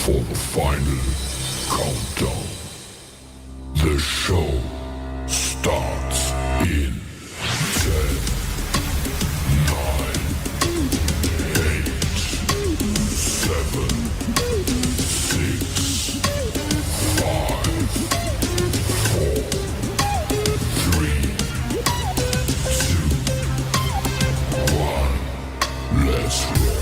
for the final countdown. The show starts in 10, 9, 8, 7, 6, 5, 4, 3, 2, 1. Let's rock.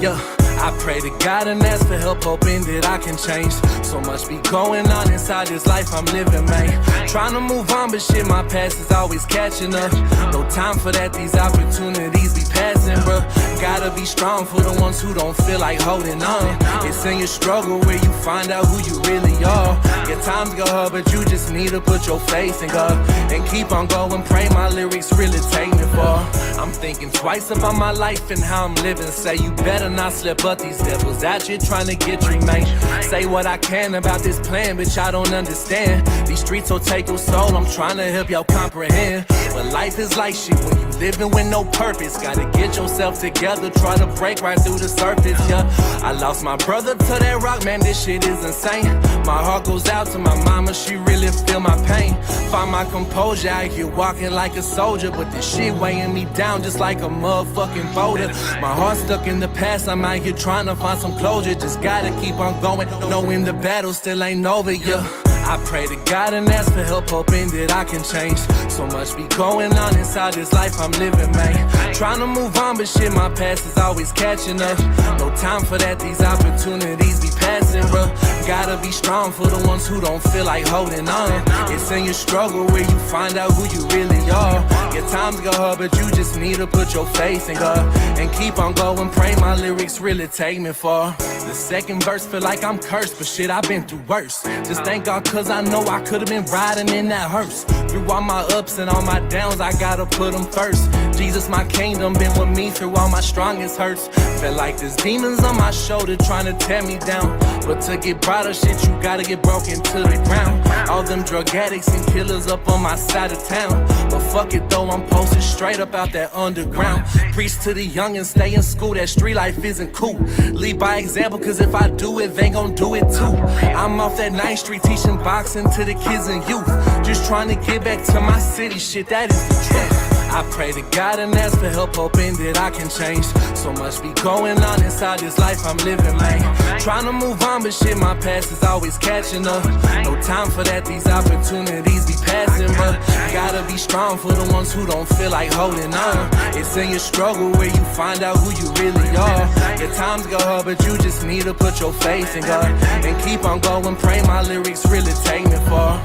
Yeah, I pray to God and ask for help, hoping that I can change. So much be going on inside this life I'm living, man. Trying to move on, but shit, my past is always catching up. No time for that, these opportunities be passing, bruh. Gotta be strong for the ones who don't feel like holding on. It's in your struggle where you find out who you really are. Your times go hard, but you just need to put your faith in God and keep on going. Pray my lyrics really take me far. I'm thinking twice about my life and how I'm living. Say you better not slip up, these devils out here trying to get you, man. Say what I can about this plan, but y'all don't understand. These streets will take your soul, I'm trying to help y'all comprehend. But life is like shit when you living with no purpose. Gotta get yourself together, try to break right through the surface, yeah. I lost my brother to that rock, man, this shit is insane. My heart goes out to my mama, she really feel my pain. Find my composure out here walking like a soldier, but this shit weighing me down just like a motherfucking boulder. My heart stuck in the past, I'm out here trying to find some closure. Just gotta keep on going, knowing the battle still ain't over, yeah. I pray to God and ask for help, hoping that I can change. So much be going on inside this life I'm living, man. Trying to move on, but shit, my past is always catching up. No time for that, these opportunities be passing, bruh. Gotta be strong for the ones who don't feel like holding on. It's in your struggle where you find out who you really are. Your times go hard, but you just need to put your faith in God and keep on going. Pray my lyrics really take me far. The second verse feel like I'm cursed, but shit, I've been through worse. Just thank God, cause I know I could've been riding in that hearse. Through all my ups and all my downs, I gotta put them first. Jesus, my kingdom, been with me through all my strongest hurts. Felt like there's demons on my shoulder trying to tear me down. But to get brighter shit, you gotta get broken to the ground. All them drug addicts and killers up on my side of town. But fuck it though, I'm posted straight up out that underground. Preach to the young and stay in school, that street life isn't cool. Lead by example, cause if I do it, they gon' do it too. I'm off that 9th Street teaching boxing to the kids and youth. Just trying to get back to my city, shit, that is the truth. I pray to God and ask for help, hoping that I can change. So much be going on inside this life I'm living, man. Trying to move on, but shit, my past is always catching up. No time for that, these opportunities be passing, but gotta be strong for the ones who don't feel like holding on. It's in your struggle where you find out who you really are. Your times go hard, but you just need to put your faith in God and keep on going. Pray my lyrics really take me far.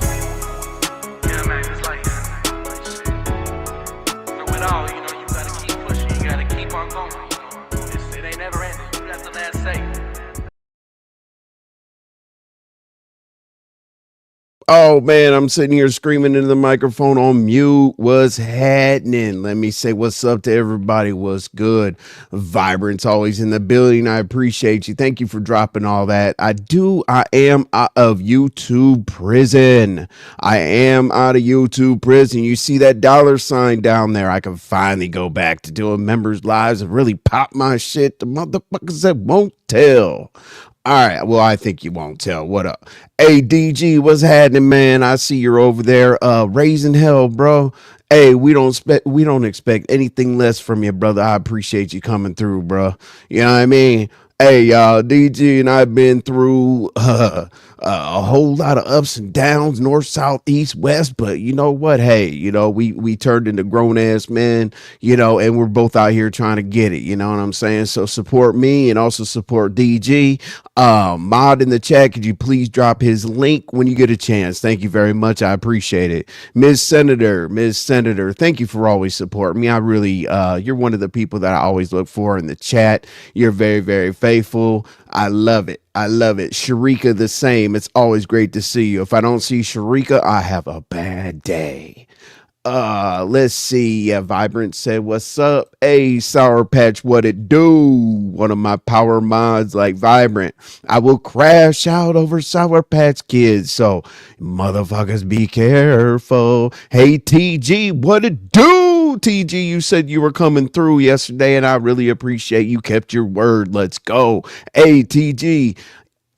Yeah, man, it's like through it all, you know, you gotta keep pushing, you gotta keep on going. You know, it ain't never ending. You got the last say. Oh man, I'm sitting here screaming into the microphone on mute. What's happening? Let me say what's up to everybody. What's good? Vibrant's always in the building. I appreciate you. Thank you for dropping all that. I am out of YouTube prison. I am out of YouTube prison. You see that $sign down there? I can finally go back to doing members lives and really pop my shit. The motherfuckers that won't tell. All right, well, I think you won't tell. What up? Hey, DG, what's happening, man? I see you're over there raising hell, bro. Hey, we don't expect anything less from you, brother. I appreciate you coming through, bro. You know what I mean? Hey, y'all, DG and I've been through a whole lot of ups and downs, north, south, east, west. But you know what? Hey, we turned into grown ass men, and we're both out here trying to get it. You know what I'm saying? So support me and also support DG. Mod in the chat, could you please drop his link when you get a chance? Thank you very much. I appreciate it. Ms. Senator, thank you for always supporting me. I really, you're one of the people that I always look for in the chat. You're very, very faithful. I love it. I love it. Sharika, the same. It's always great to see you. If I don't see Sharika, I have a bad day. Let's see. Yeah, Vibrant said, "What's up?" Hey, Sour Patch, what it do? One of my power mods like Vibrant. I will crash out over Sour Patch Kids. So, motherfuckers, be careful. Hey, TG, what it do? TG, you said you were coming through yesterday, and I really appreciate you kept your word. Let's go. Hey, TG,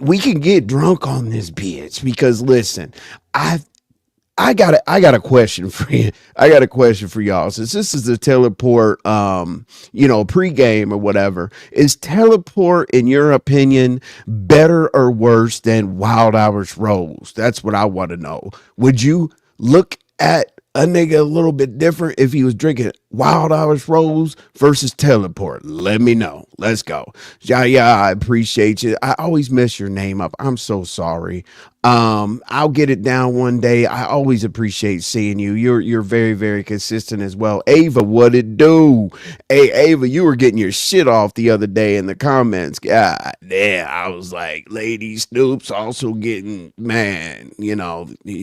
we can get drunk on this bitch because listen, I got a question for you. I got a question for y'all. Since this is a teleport pregame or whatever, is teleport in your opinion better or worse than Wild Hours Rose? That's what I want to know. Would you look at a nigga a little bit different if he was drinking Wild Hours Rose versus teleport? Let me know. Let's go. Yeah, I appreciate you. I always mess your name up. I'm so sorry. I'll get it down one day. I always appreciate seeing you. You're very, very consistent as well. Ava, what it do? Hey, Ava, you were getting your shit off the other day in the comments. God damn. I was like, Lady Snoops also getting, man,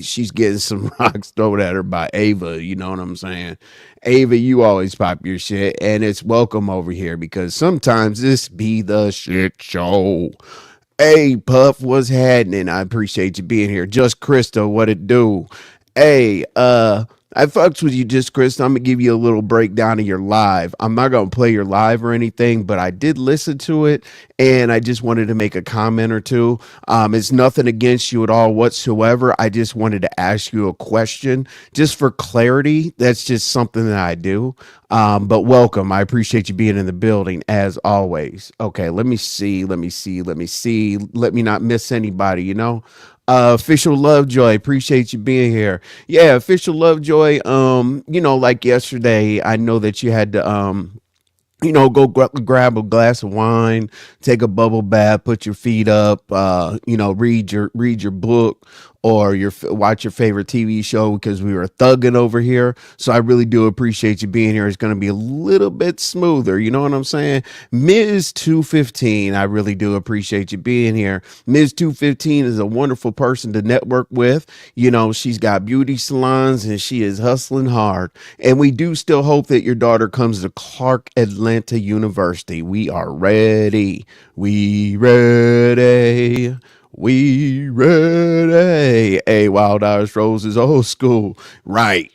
she's getting some rocks thrown at her by Ava. You know what I'm saying? Ava, you always pop your shit, and it's welcome over here because sometimes this be the shit show. Hey, Puff, what's happening? I appreciate you being here. Just Christa, what it do? Hey, I fucks with you, Just Christa. I'm gonna give you a little breakdown of your live. I'm not gonna play your live or anything, but I did listen to it, and I just wanted to make a comment or two. It's nothing against you at all whatsoever. I just wanted to ask you a question, just for clarity. That's just something that I do. But welcome. I appreciate you being in the building as always. Okay, let me see. Let me not miss anybody, Official Lovejoy, appreciate you being here. Yeah, Official Lovejoy, like yesterday, I know that you had to go grab a glass of wine, take a bubble bath, put your feet up, read your book or watch your favorite TV show because we were thugging over here. So I really do appreciate you being here. It's going to be a little bit smoother. You know what I'm saying? Ms. 215, I really do appreciate you being here. Ms. 215 is a wonderful person to network with. She's got beauty salons and she is hustling hard. And we do still hope that your daughter comes to Clark Atlanta University. We are ready. We ready. We ready. Hey, Wild Hours Rose is old school. Right.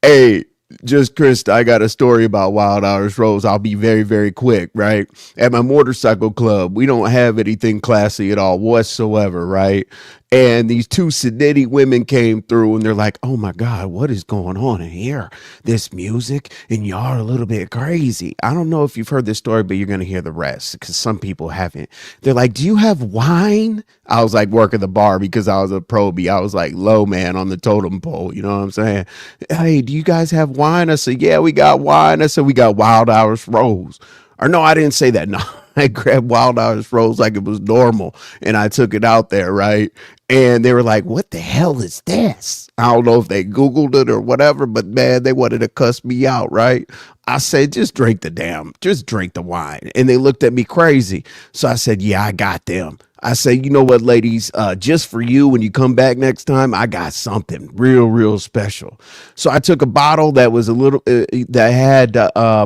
Hey, Just Christa, I got a story about Wild Hours Rose. I'll be very, very quick, right? At my motorcycle club, we don't have anything classy at all whatsoever, right? And these two sedity women came through and they're like, "Oh my God, what is going on in here? This music, and y'all are a little bit crazy." I don't know if you've heard this story, but you're going to hear the rest because some people haven't. They're like, "Do you have wine?" I was like working the bar because I was a probie. I was like low man on the totem pole. You know what I'm saying? "Hey, do you guys have wine?" I said, "Yeah, we got wine." I said, "We got Wild Hours Rose." Or no, I didn't say that. No, I grabbed Wild Hours Rose like it was normal and I took it out there, right? And they were like, "What the hell is this?" I don't know if they Googled it or whatever, but man, they wanted to cuss me out, right? I said, just drink the wine. And they looked at me crazy. So I said, "Yeah, I got them." I say, "You know what, ladies, just for you, when you come back next time, I got something real, real special." So I took a bottle that was that had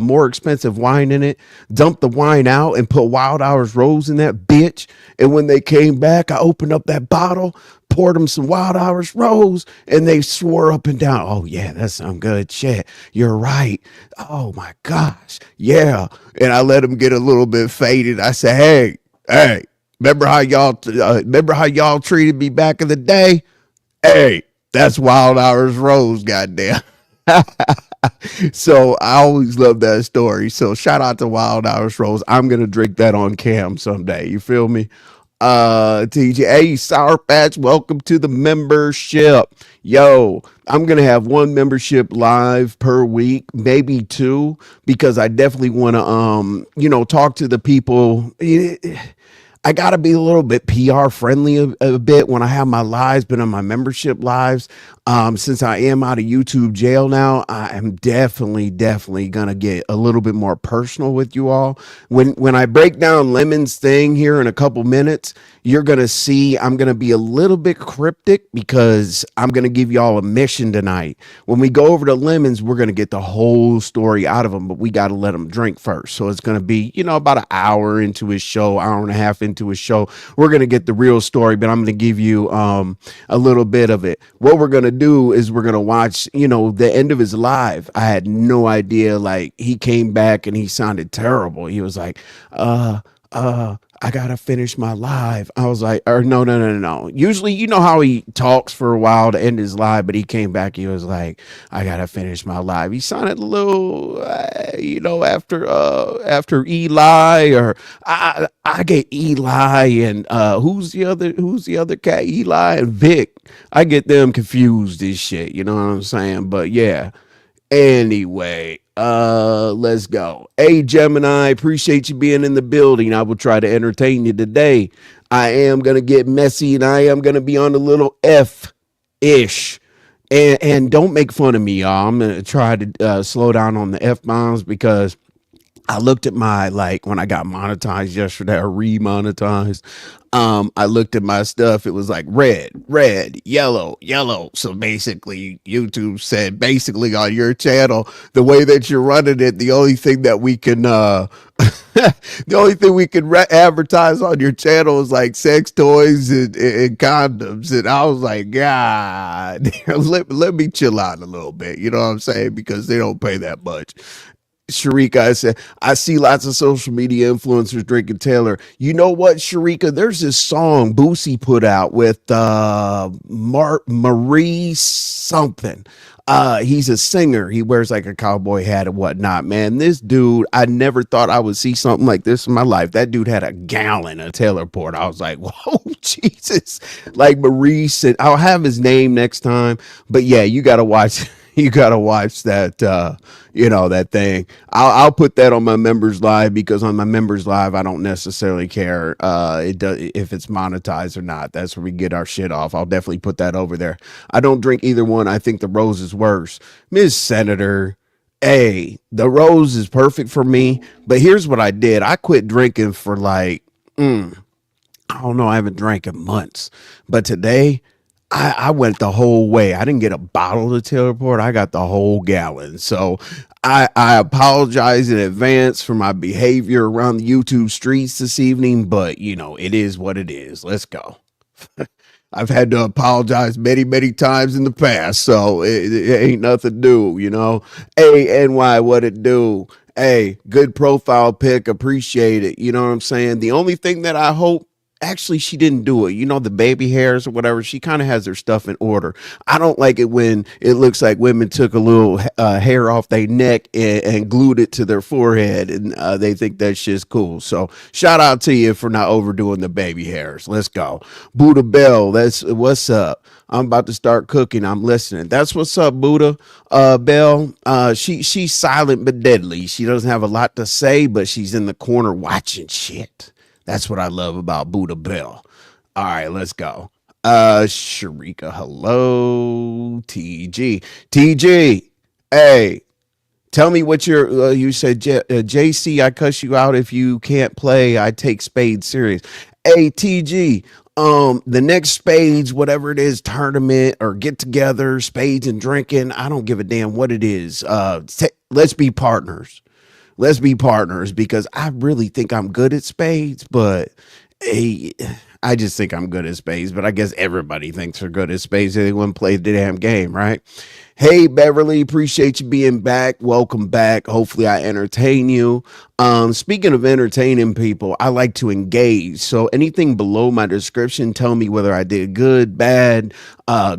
more expensive wine in it, dumped the wine out and put Wild Hours Rose in that bitch. And when they came back, I opened up that bottle, poured them some Wild Hours Rose, and they swore up and down, "Oh yeah, that's some good shit. You're right. Oh my gosh. Yeah." And I let them get a little bit faded. I said, hey, remember how y'all treated me back in the day? Hey, that's Wild Hours Rose, goddamn. So I always love that story. So shout out to Wild Irish Rose. I'm gonna drink that on cam someday. You feel me? TJ, Sour Patch, welcome to the membership. Yo, I'm gonna have one membership live per week, maybe two, because I definitely want to talk to the people. I got to be a little bit PR friendly a bit when I have my lives, but on my membership lives, since I am out of YouTube jail now, I am definitely gonna get a little bit more personal with you all. When I break down Lemon's thing here in a couple minutes, you're gonna see I'm gonna be a little bit cryptic because I'm gonna give y'all a mission tonight. When we go over to Lemons, we're gonna get the whole story out of him, but we got to let him drink first. So it's gonna be about an hour into his show, hour and a half into his show. We're gonna get the real story, but I'm gonna give you a little bit of it. What we're gonna do is we're gonna watch the end of his live. I had no idea, like, he came back and he sounded terrible. He was like, I gotta finish my live. I was like, or no. Usually, how he talks for a while to end his live, but he came back. He was like, I gotta finish my live. He sounded a little, after Eli, or I get Eli and who's the other cat? Eli and Vic. I get them confused as shit. You know what I'm saying? But yeah. Anyway, let's go. Hey, Gemini, appreciate you being in the building. I will try to entertain you today. I am going to get messy and I am going to be on a little F-ish. And don't make fun of me, y'all. I'm going to try to slow down on the F-bombs because I looked at my, like, when I got monetized yesterday or remonetized, I looked at my stuff. It was like red, yellow. So basically YouTube said, basically on your channel, the way that you're running it, the only thing that we can, advertise on your channel is like sex toys and condoms. And I was like, God, let me chill out a little bit. You know what I'm saying? Because they don't pay that much. Sharika, I said, I see lots of social media influencers drinking Taylor. You know what, Sharika? There's this song Boosie put out with Marie something. He's a singer. He wears like a cowboy hat and whatnot. Man, this dude, I never thought I would see something like this in my life. That dude had a gallon of Taylor Port. I was like, whoa, Jesus. Like Maurice, and I'll have his name next time. But yeah, you got to watch. You gotta watch that, that thing. I'll put that on my members live because on my members live, I don't necessarily care if it's monetized or not. That's where we get our shit off. I'll definitely put that over there. I don't drink either one. I think the Rose is worse. Miss Senator, hey, the Rose is perfect for me. But here's what I did. I quit drinking for like, I don't know. I haven't drank in months. But today, I went the whole way. I didn't get a bottle of Taylor Port. I got the whole gallon. So I apologize in advance for my behavior around the YouTube streets this evening, but it is what it is. Let's go. I've had to apologize many times in the past, so it ain't nothing new, Hey, NY, what it do? Hey, good profile pic. Appreciate it. You know what I'm saying? The only thing that I hope, actually, she didn't do it. The baby hairs or whatever. She kind of has her stuff in order. I don't like it when it looks like women took a little hair off their neck and glued it to their forehead, and they think that shit's cool. So shout out to you for not overdoing the baby hairs. Let's go. Buddha Bell, that's what's up. I'm about to start cooking. I'm listening. That's what's up, Buddha Bell. She's silent but deadly. She doesn't have a lot to say, but she's in the corner watching shit. That's what I love about Buddha Bell. All right, let's go. Sharika, hello. TG, hey, tell me what you said, JC, I cuss you out if you can't play. I take spades serious. Hey, TG, the next spades, whatever it is, tournament or get together, spades and drinking, I don't give a damn what it is. Let's be partners. Let's be partners because I really think I'm good at spades, but hey, I just think I'm good at spades, but I guess everybody thinks they're good at spades. They wouldn't play the damn game, right? Hey, Beverly, appreciate you being back. Welcome back. Hopefully, I entertain you. Speaking of entertaining people, I like to engage. So anything below my description, tell me whether I did good, bad,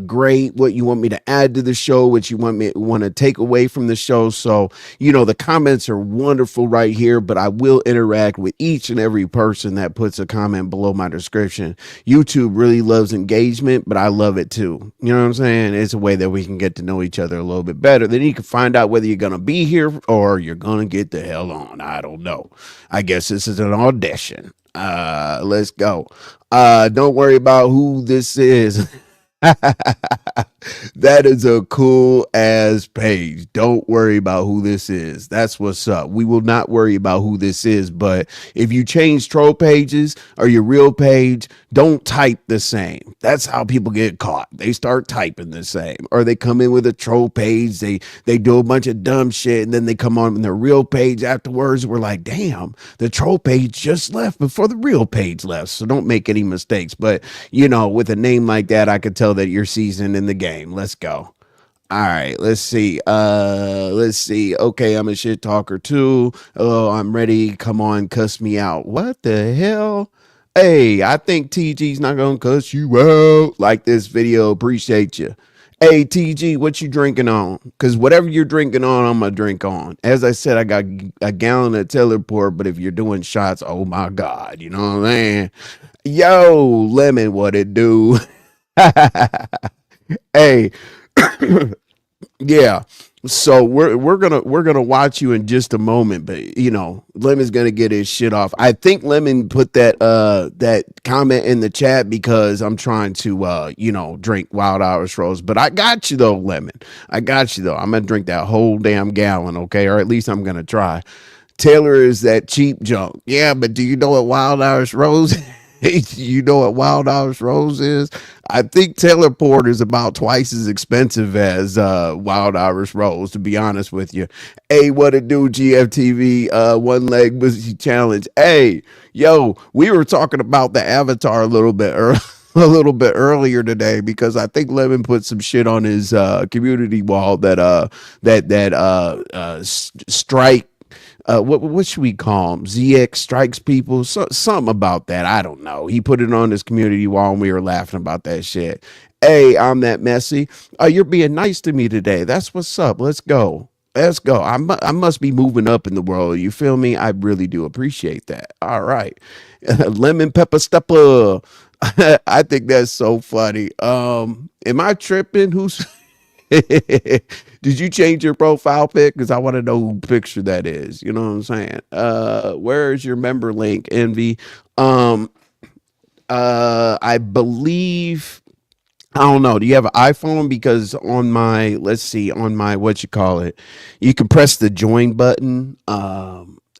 great, what you want me to add to the show, what you want to take away from the show. So, the comments are wonderful right here, but I will interact with each and every person that puts a comment below my description. YouTube really loves engagement, but I love it too. You know what I'm saying? It's a way that we can get to know each other a little bit better. Then you can find out whether you're going to be here or you're going to get the hell on. I don't know. I guess this is an audition. Let's go. Don't worry about who this is. That is a cool ass page. Don't worry about who this is. That's what's up. We will not worry about who this is. But if you change troll pages or your real page, don't type the same. That's how people get caught. They start typing the same, or they come in with a troll page. They do a bunch of dumb shit, and then they come on their real page afterwards. We're like, damn, the troll page just left before the real page left. So don't make any mistakes. But with a name like that, I could tell that you're seasoned in the game. Let's go. All right, let's see. Okay, I'm a shit talker too. Oh, I'm ready. Come on, cuss me out. What the hell? Hey, I think TG's not gonna cuss you out. Like this video. Appreciate you. Hey, TG, what you drinking on? Because whatever you're drinking on, I'm going to drink on. As I said, I got a gallon of Teleport, but if you're doing shots, oh my God, you know what I'm saying? Yo, Lemon, what it do? Hey, yeah. So we're gonna watch you in just a moment, but Lemon's gonna get his shit off. I think Lemon put that comment in the chat because I'm trying to drink Wild Irish Rose. But I got you though, Lemon. I got you though. I'm gonna drink that whole damn gallon, okay? Or at least I'm gonna try. Taylor is that cheap junk. Yeah, but do you know what Wild Irish Rose is? You know what Wild Irish Rose is? I think Teleport is about twice as expensive as Wild Irish Rose, to be honest with you. Hey, what it do, GFTV? One leg pussy challenge. Hey, yo, we were talking about the Avatar a little bit earlier today because I think Lemon put some shit on his community wall that strike. What should we call him? ZX strikes people. Something about that. I don't know. He put it on his community wall and we were laughing about that shit. Hey, I'm that messy. You're being nice to me today. That's what's up. Let's go. Let's go. I must be moving up in the world. You feel me? I really do appreciate that. All right. Lemon pepper stepper. I think that's so funny. Am I tripping? Who's... Did you change your profile pic? Because I want to know who picture that is. You know what I'm saying? Where is your member link, Envy? I believe, I don't know. Do you have an iPhone? Because on my, what you call it, you can press the join button.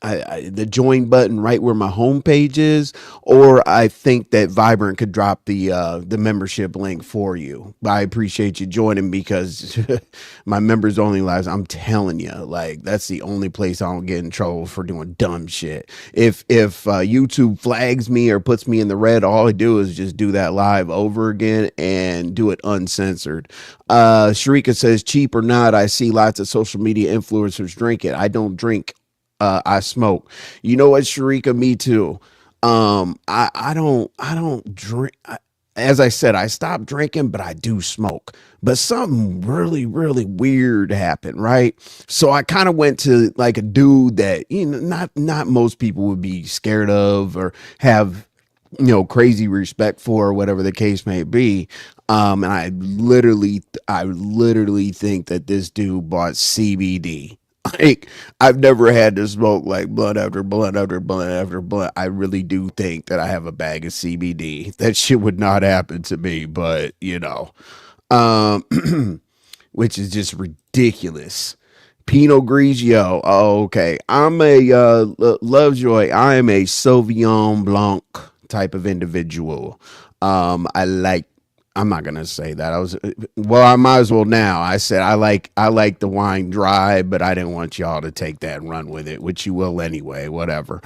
The join button right where my homepage is, or I think that Vibrant could drop the membership link for you. But I appreciate you joining because my members only lives. I'm telling you, like that's the only place I don't get in trouble for doing dumb shit. If YouTube flags me or puts me in the red, all I do is just do that live over again and do it uncensored. Sharika says, cheap or not, I see lots of social media influencers drink it. I don't drink. I smoke. You know what, Sharika? Me too. I don't drink. As I said, I stopped drinking, but I do smoke. But something really, really weird happened, right? So I kind of went to like a dude that not most people would be scared of or have crazy respect for, or whatever the case may be. And I literally think that this dude bought CBD. Like, I've never had to smoke like blunt after blunt after blunt after blunt. I really do think that I have a bag of CBD. That shit would not happen to me, but which is just ridiculous. Pinot Grigio. Oh, okay. I'm a Lovejoy. I am a Sauvignon Blanc type of individual. I like I'm not gonna say that. I might as well now. I said I like the wine dry, but I didn't want y'all to take that and run with it, which you will anyway. Whatever.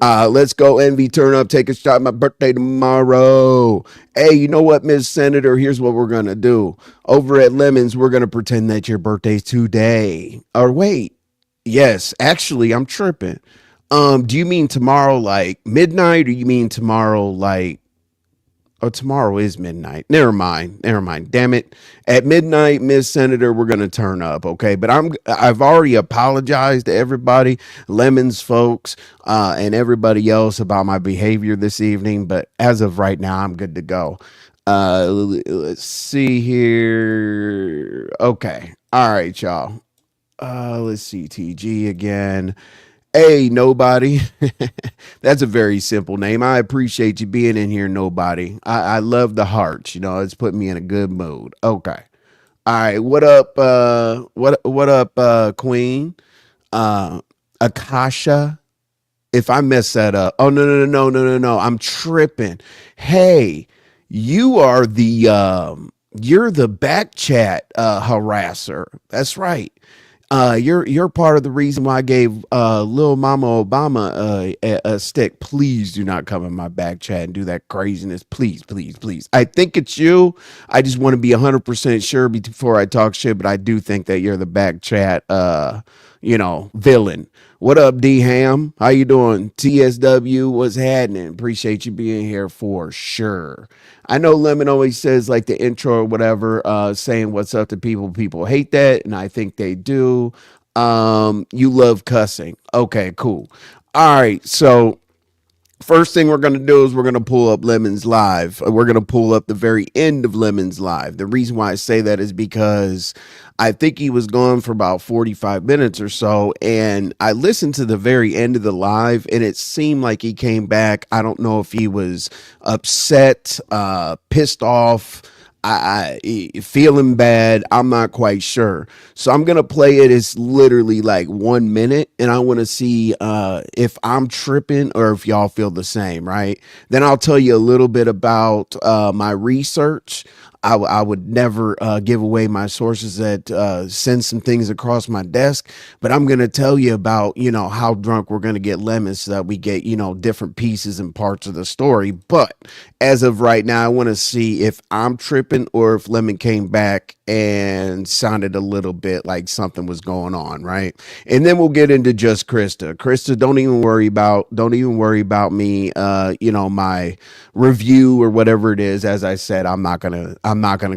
Let's go, Envy. Turn up, take a shot. My birthday tomorrow. Hey, you know what, Miss Senator? Here's what we're gonna do. Over at Lemons, we're gonna pretend that your birthday's today. Or wait, yes, actually, I'm tripping. Do you mean tomorrow like midnight, or you mean tomorrow like oh, tomorrow is midnight. Never mind. Never mind. Damn it. At midnight, Miss Senator, we're gonna turn up, okay? But I've already apologized to everybody, Lemons folks, and everybody else about my behavior this evening. But as of right now, I'm good to go. Let's see here. Okay. All right, y'all. Let's see. TG again. Hey, nobody. That's a very simple name. I appreciate you being in here, nobody. I love the hearts. You know, it's put me in a good mood. Okay. All right. What up? What up, Queen? Uh, Akasha. If I mess that up, oh no. I'm tripping. Hey, you are you're the back chat harasser. That's right. You're part of the reason why I gave Lil Mama Obama a stick. Please do not come in my back chat and do that craziness. Please, please, please. I think it's you. I just want to be 100% sure before I talk shit, but I do think that you're the back chat villain. What up, D Ham? How you doing? TSW, what's happening? Appreciate you being here for sure. I know Lemon always says like the intro or whatever, saying what's up to people. People hate that, and I think they do. You love cussing. Okay, cool. All right, so first thing we're going to do is we're going to pull up Lemon's Live. We're going to pull up the very end of Lemon's Live. The reason why I say that is because I think he was gone for about 45 minutes or so. And I listened to the very end of the live and it seemed like he came back. I don't know if he was upset, pissed off, I feeling bad. I'm not quite sure. So I'm gonna play it. It's literally like 1 minute, and I want to see if I'm tripping or if y'all feel the same, right? Then I'll tell you a little bit about my research. I would never give away my sources that send some things across my desk, but I'm going to tell you about, how drunk we're going to get Lemons so that we get, different pieces and parts of the story. But as of right now, I want to see if I'm tripping or if Lemon came back and sounded a little bit like something was going on, right? And then we'll get into just Christa. Christa, don't even worry about me, my review or whatever it is. As I said, I'm not gonna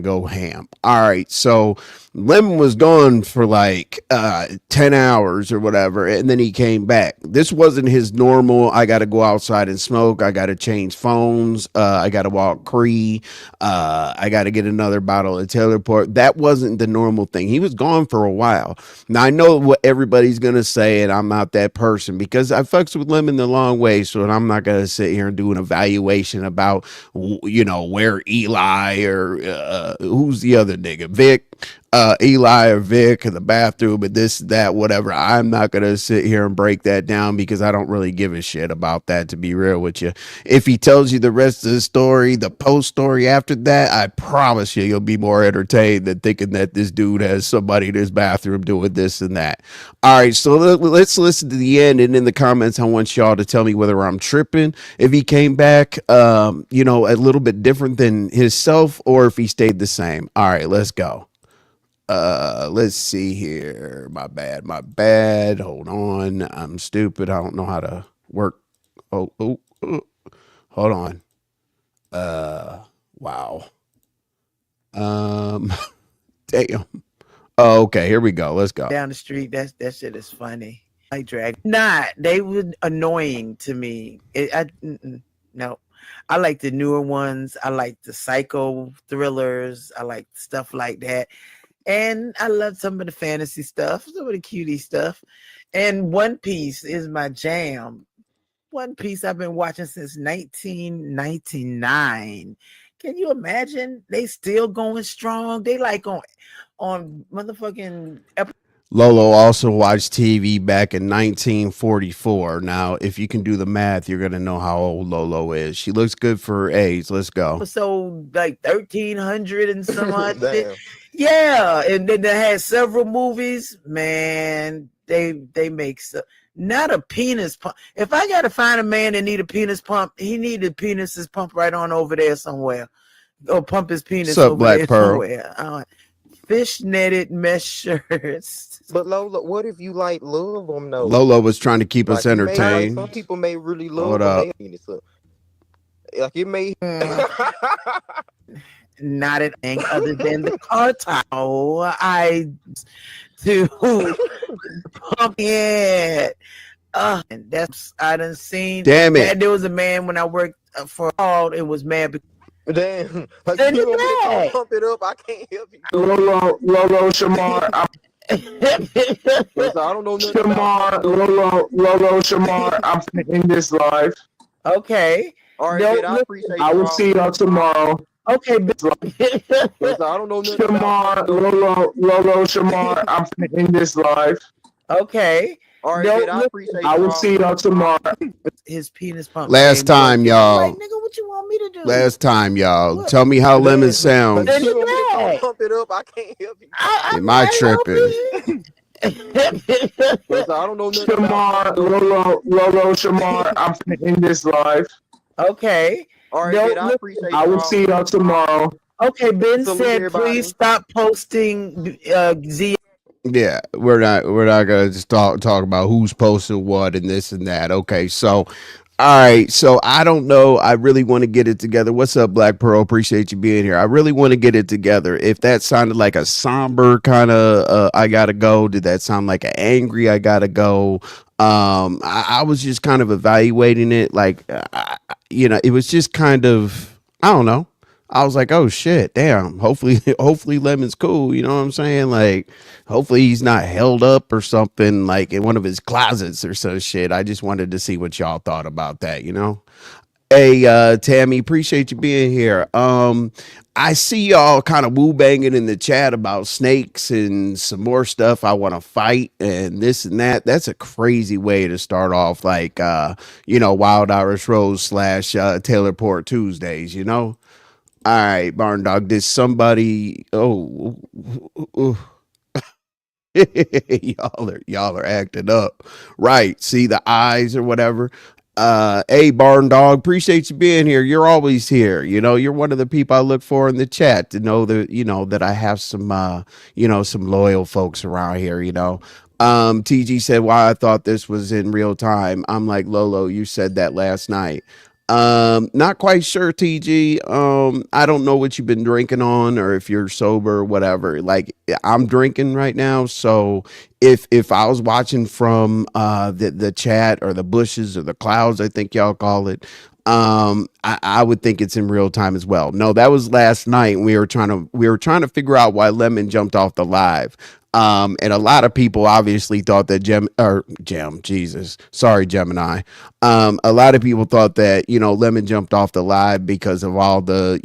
go ham. All right, so Lemon was gone for like 10 hours or whatever, and then he came back. This wasn't his normal, I gotta go outside and smoke, I gotta change phones, I gotta walk Cree, I gotta get another bottle of Taylor Port. That wasn't the normal thing. He was gone for a while. Now I know what everybody's gonna say, and I'm not that person because I fucks with Lemon the long way, so I'm not gonna sit here and do an evaluation about where Eli or who's the other nigga, Vic, Eli or Vic in the bathroom and this, that, whatever. I'm not going to sit here and break that down because I don't really give a shit about that, to be real with you. If he tells you the rest of the story, the post story after that, I promise you'll be more entertained than thinking that this dude has somebody in his bathroom doing this and that. All right, so let's listen to the end, and in the comments, I want y'all to tell me whether I'm tripping, if he came back, a little bit different than himself, or if he stayed the same. All right, let's go. Let's see here. My bad. Hold on. I'm stupid. I don't know how to work. Oh. Hold on. Wow. Damn. Oh, okay, here we go. Let's go. Down the street, that shit is funny. I drag. They were annoying to me. No. I like the newer ones. I like the psycho thrillers. I like stuff like that. And I love some of the fantasy stuff, some of the cutie stuff. And One Piece is my jam. One Piece I've been watching since 1999. Can you imagine? They still going strong. They like on motherfucking Lolo also watched TV back in 1944. Now, if you can do the math, you're gonna know how old Lolo is. She looks good for her age. Let's go. So like 1300 and some odd shit. Damn. Yeah, and then they had several movies. Man, they make so not a penis pump. If I gotta find a man that need a penis pump, he need a penis is pumped right on over there somewhere. Go pump his penis What's up, over Black there Pearl? somewhere. Fish netted mesh shirts. But Lola, what if you like love them though? Lolo was trying to keep us Like you may like some entertained. people may really Hold love when up. they penis up. Like it may. Not anything other than the car towel I to pump it. And that's I done seen. Damn it. And there was a man when I worked for all. It was mad because Damn. Like Send you it want me to back. pump it up? I can't help you. Lolo, Shamar, Listen, I don't know nothing about Shamar, I'm in this life. okay. All right, No, kid, I look, appreciate I you. will see y'all tomorrow. Okay, Listen, I don't know nothing about. Shamar, I'm in this life. okay. All right, No, kid, I look, appreciate I will you. see y'all tomorrow. His penis pump. Last game time, working. y'all. Like, nigga, what you want me to do? Last time, y'all. What? Tell me how lemon Damn. sounds. Like Send you it want me to back. pump it up? I can't help you. Am I tripping? Listen, I don't know nothing about. Shamar, I'm in this life. Okay. All right, No, kid, I look, appreciate I will you. see y'all tomorrow. Okay, Ben So look, said, everybody. please stop posting Z. Yeah, we're not gonna just talk about who's posted what and this and that. Okay, so all right, so I don't know. I really want to get it together. What's up, Black Pearl? Appreciate you being here. I really want to get it together. If that sounded like a somber kind of I gotta go, did that sound like an angry I gotta go? I was just kind of evaluating it, like it was just kind of I don't know. I was like, oh shit, damn. Hopefully, hopefully Lemon's cool. You know what I'm saying? Like, hopefully he's not held up or something like in one of his closets or some shit. I just wanted to see what y'all thought about that. Hey, Tammy, appreciate you being here. I see y'all kind of woo banging in the chat about snakes and some more stuff. I want to fight and this and that. That's a crazy way to start off, like Wild Irish Rose slash Taylor Port Tuesdays. All right, Barn Dog. Did somebody? Oh, y'all are acting up, right? See the eyes or whatever. Hey, Barn Dog. Appreciate you being here. You're always here. You're one of the people I look for in the chat to know that I have some loyal folks around here. TG said why I thought this was in real time. I'm like Lolo. You said that last night. Not quite sure, TG. I don't know what you've been drinking on or if you're sober or whatever. Like I'm drinking right now, so if I was watching from the chat or the bushes or the clouds, I think y'all call it, I would think it's in real time as well. No, that was last night. We were trying to figure out why Lemon jumped off the live. And a lot of people obviously thought that Jesus, sorry, Gemini. A lot of people thought that, Lemon jumped off the live because of all the,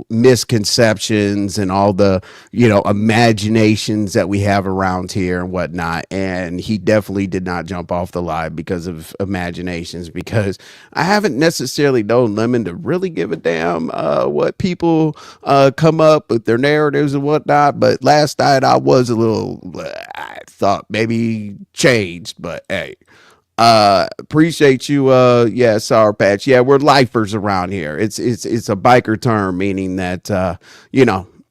misconceptions and all the, imaginations that we have around here and whatnot. And he definitely did not jump off the live because of imaginations, because I haven't necessarily known Lemon to really give a damn what people come up with their narratives and whatnot. But last night I was a little, I thought maybe changed, but hey. Appreciate you. Yeah, Sour Patch. Yeah, we're lifers around here. It's a biker term, meaning that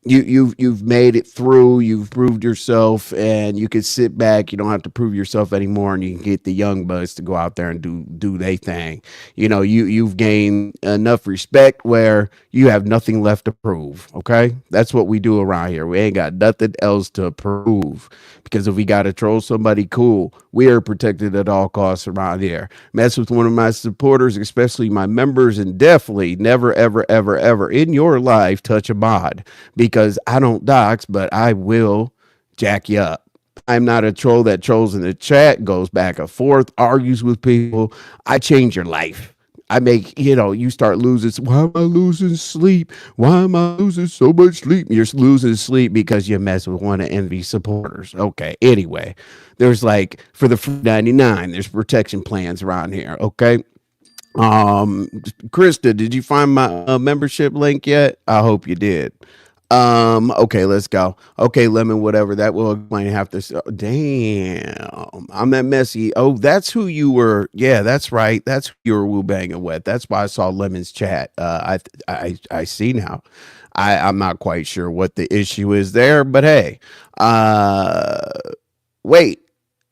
you've made it through, you've proved yourself, and you can sit back. You don't have to prove yourself anymore, and you can get the young buds to go out there and do their thing. You've gained enough respect where you have nothing left to prove. Okay, that's what we do around here. We ain't got nothing else to prove, because if we gotta troll somebody, cool. We are protected at all costs around here. Mess with one of my supporters, especially my members, and definitely never, ever, ever, ever in your life touch a mod, because I don't dox, but I will jack you up. I'm not a troll that trolls in the chat, goes back and forth, argues with people. I change your life. I make, you start losing. Why am I losing sleep? Why am I losing so much sleep? You're losing sleep because you mess with one of Envy supporters. Okay. Anyway, there's like for the 99, there's protection plans around here. Okay. Christa, did you find my membership link yet? I hope you did. Okay, let's go. Okay, Lemon, whatever. That will explain half this. Damn, I'm that messy. Oh, that's who you were. Yeah, that's right. That's who you were woo banging with. That's why I saw Lemon's chat. I see now. I'm not quite sure what the issue is there, but hey, uh, wait,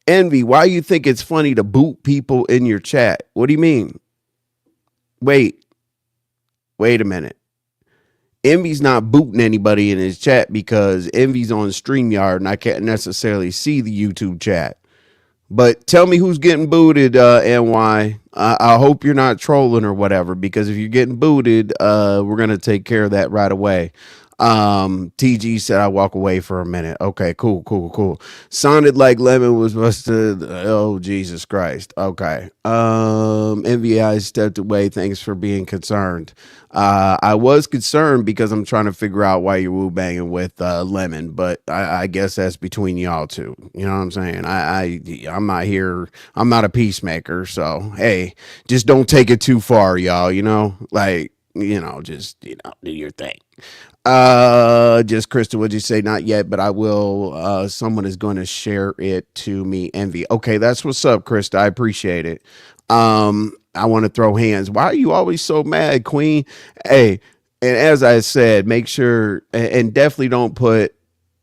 Envy, why you think it's funny to boot people in your chat? What do you mean? Wait, wait a minute. Envy's not booting anybody in his chat because Envy's on StreamYard and I can't necessarily see the YouTube chat. But tell me who's getting booted, NY. I hope you're not trolling or whatever, because if you're getting booted, we're going to take care of that right away. TG said I walk away for a minute. Okay, cool. Sounded like Lemon was busted. Oh, Jesus Christ. Okay. MVI stepped away. Thanks for being concerned. I was concerned because I'm trying to figure out why you're woo banging with Lemon, but I guess that's between y'all two. You know what I'm saying? I'm not here. I'm not a peacemaker. So hey, just don't take it too far, y'all. Just do your thing. Just Krista, would you say not yet, but I will. Someone is going to share it to me. Envy. Okay, that's what's up, Krista. I appreciate it. I want to throw hands. Why are you always so mad, Queen? Hey, and as I said, make sure and definitely don't put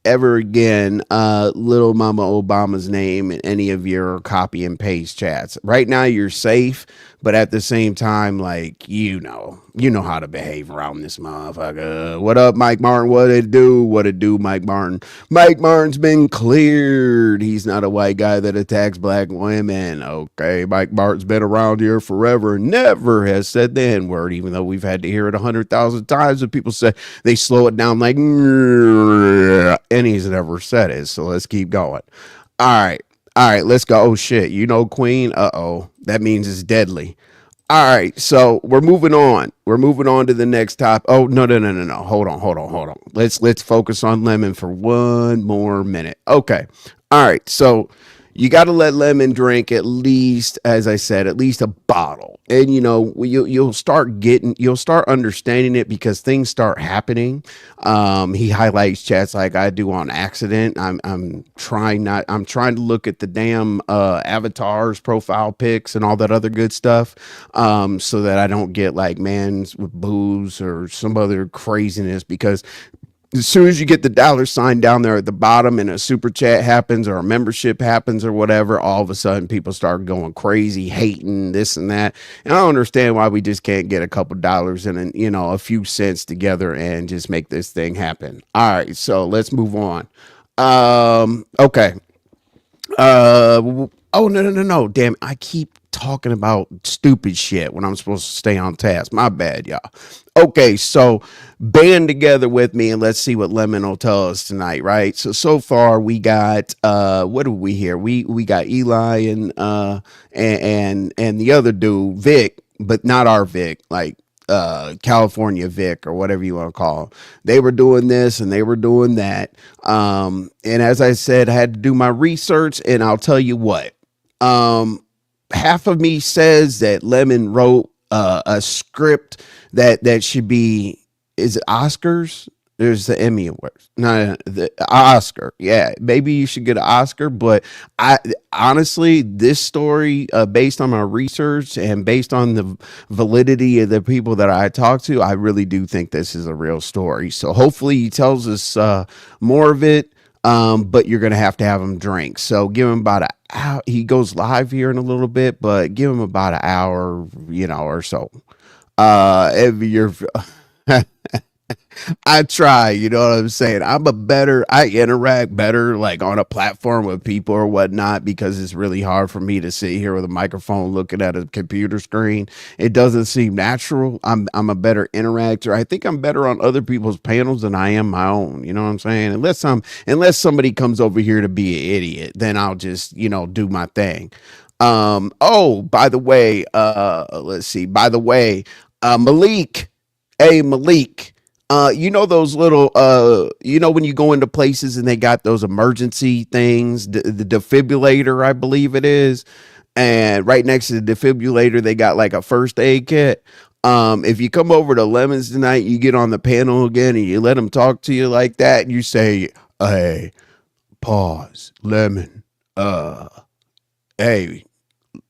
ever again little mama Obama's name in any of your copy and paste chats. Right now you're safe, but at the same time, like, you know how to behave around this motherfucker. What up, Mike Martin? What it do, Mike Martin? Mike Martin's been cleared. He's not a white guy that attacks black women. Okay, Mike Martin's been around here forever, never has said the N-word, even though we've had to hear it 100,000 times, and people say they slow it down like, and he's never said it. So let's keep going. All right, let's go. Oh shit, Queen. That means it's deadly. All right, so we're moving on. We're moving on to the next topic. Oh no. Hold on. Let's focus on Lemon for one more minute. Okay. All right, so you got to let Lemon drink at least, as I said, at least a bottle. And you'll start understanding it because things start happening. He highlights chats like I do on accident. I'm trying to look at the damn avatars, profile pics, and all that other good stuff, so that I don't get like mans with booze or some other craziness, because as soon as you get the $sign down there at the bottom and a super chat happens or a membership happens or whatever, all of a sudden people start going crazy, hating this and that. And I don't understand why we just can't get a couple dollars and a few cents together and just make this thing happen. All right, so let's move on. Okay. Oh no. Damn, I keep talking about stupid shit when I'm supposed to stay on task. My bad, y'all. Okay, so band together with me and let's see what Lemon will tell us tonight, right? So far we got what do we hear? We got Eli and the other dude, Vic, but not our Vic, like California Vic or whatever you want to call him. They were doing this and they were doing that. And as I said, I had to do my research, and I'll tell you what. Half of me says that Lemon wrote a script that should be, is it Oscars? There's the Emmy Awards. No, the Oscar. Yeah, maybe you should get an Oscar. But I honestly, this story, based on my research and based on the validity of the people that I talked to, I really do think this is a real story. So hopefully he tells us more of it. But you're going to have him drink. So give him about an hour. He goes live here in a little bit, but give him about an hour, or so. You're I try, you know what I'm saying? I interact better like on a platform with people or whatnot, because it's really hard for me to sit here with a microphone looking at a computer screen. It doesn't seem natural. I'm a better interactor. I think I'm better on other people's panels than I am my own. You know what I'm saying? Unless somebody comes over here to be an idiot, then I'll just, do my thing. Oh, by the way, let's see. By the way, Malik, hey Malik, you know those little, you know when you go into places and they got those emergency things, the defibrillator, I believe it is, and right next to the defibrillator they got like a first aid kit. If you come over to Lemons tonight, you get on the panel again and you let them talk to you like that, and you say, "Hey, pause, Lemon. Uh, hey,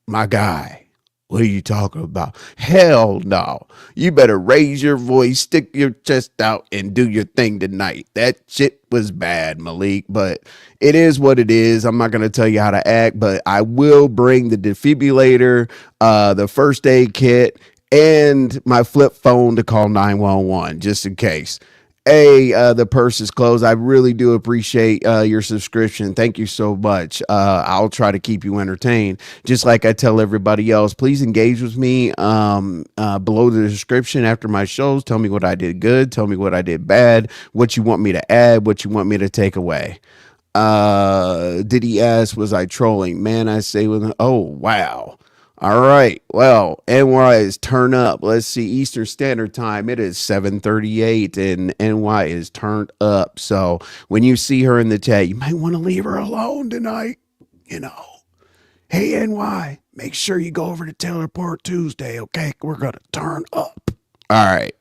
my guy, what are you talking about? Hell no. You better raise your voice, stick your chest out, and do your thing tonight. That shit was bad, Malik, but it is what it is. I'm not going to tell you how to act, but I will bring the defibrillator, the first aid kit, and my flip phone to call 911 just in case. Hey, the purse is closed. I really do appreciate your subscription. Thank you so much. I'll try to keep you entertained. Just like I tell everybody else, please engage with me below the description after my shows. Tell me what I did good. Tell me what I did bad. What you want me to add. What you want me to take away. Did he ask, was I trolling? Man, I say with, oh, wow. All right. Well, NY is turn up. Let's see. Eastern Standard Time. It is 7:38 and NY is turned up. So when you see her in the chat, you might want to leave her alone tonight. You know, hey, NY, make sure you go over to Teleport Tuesday. Okay. We're going to turn up. All right.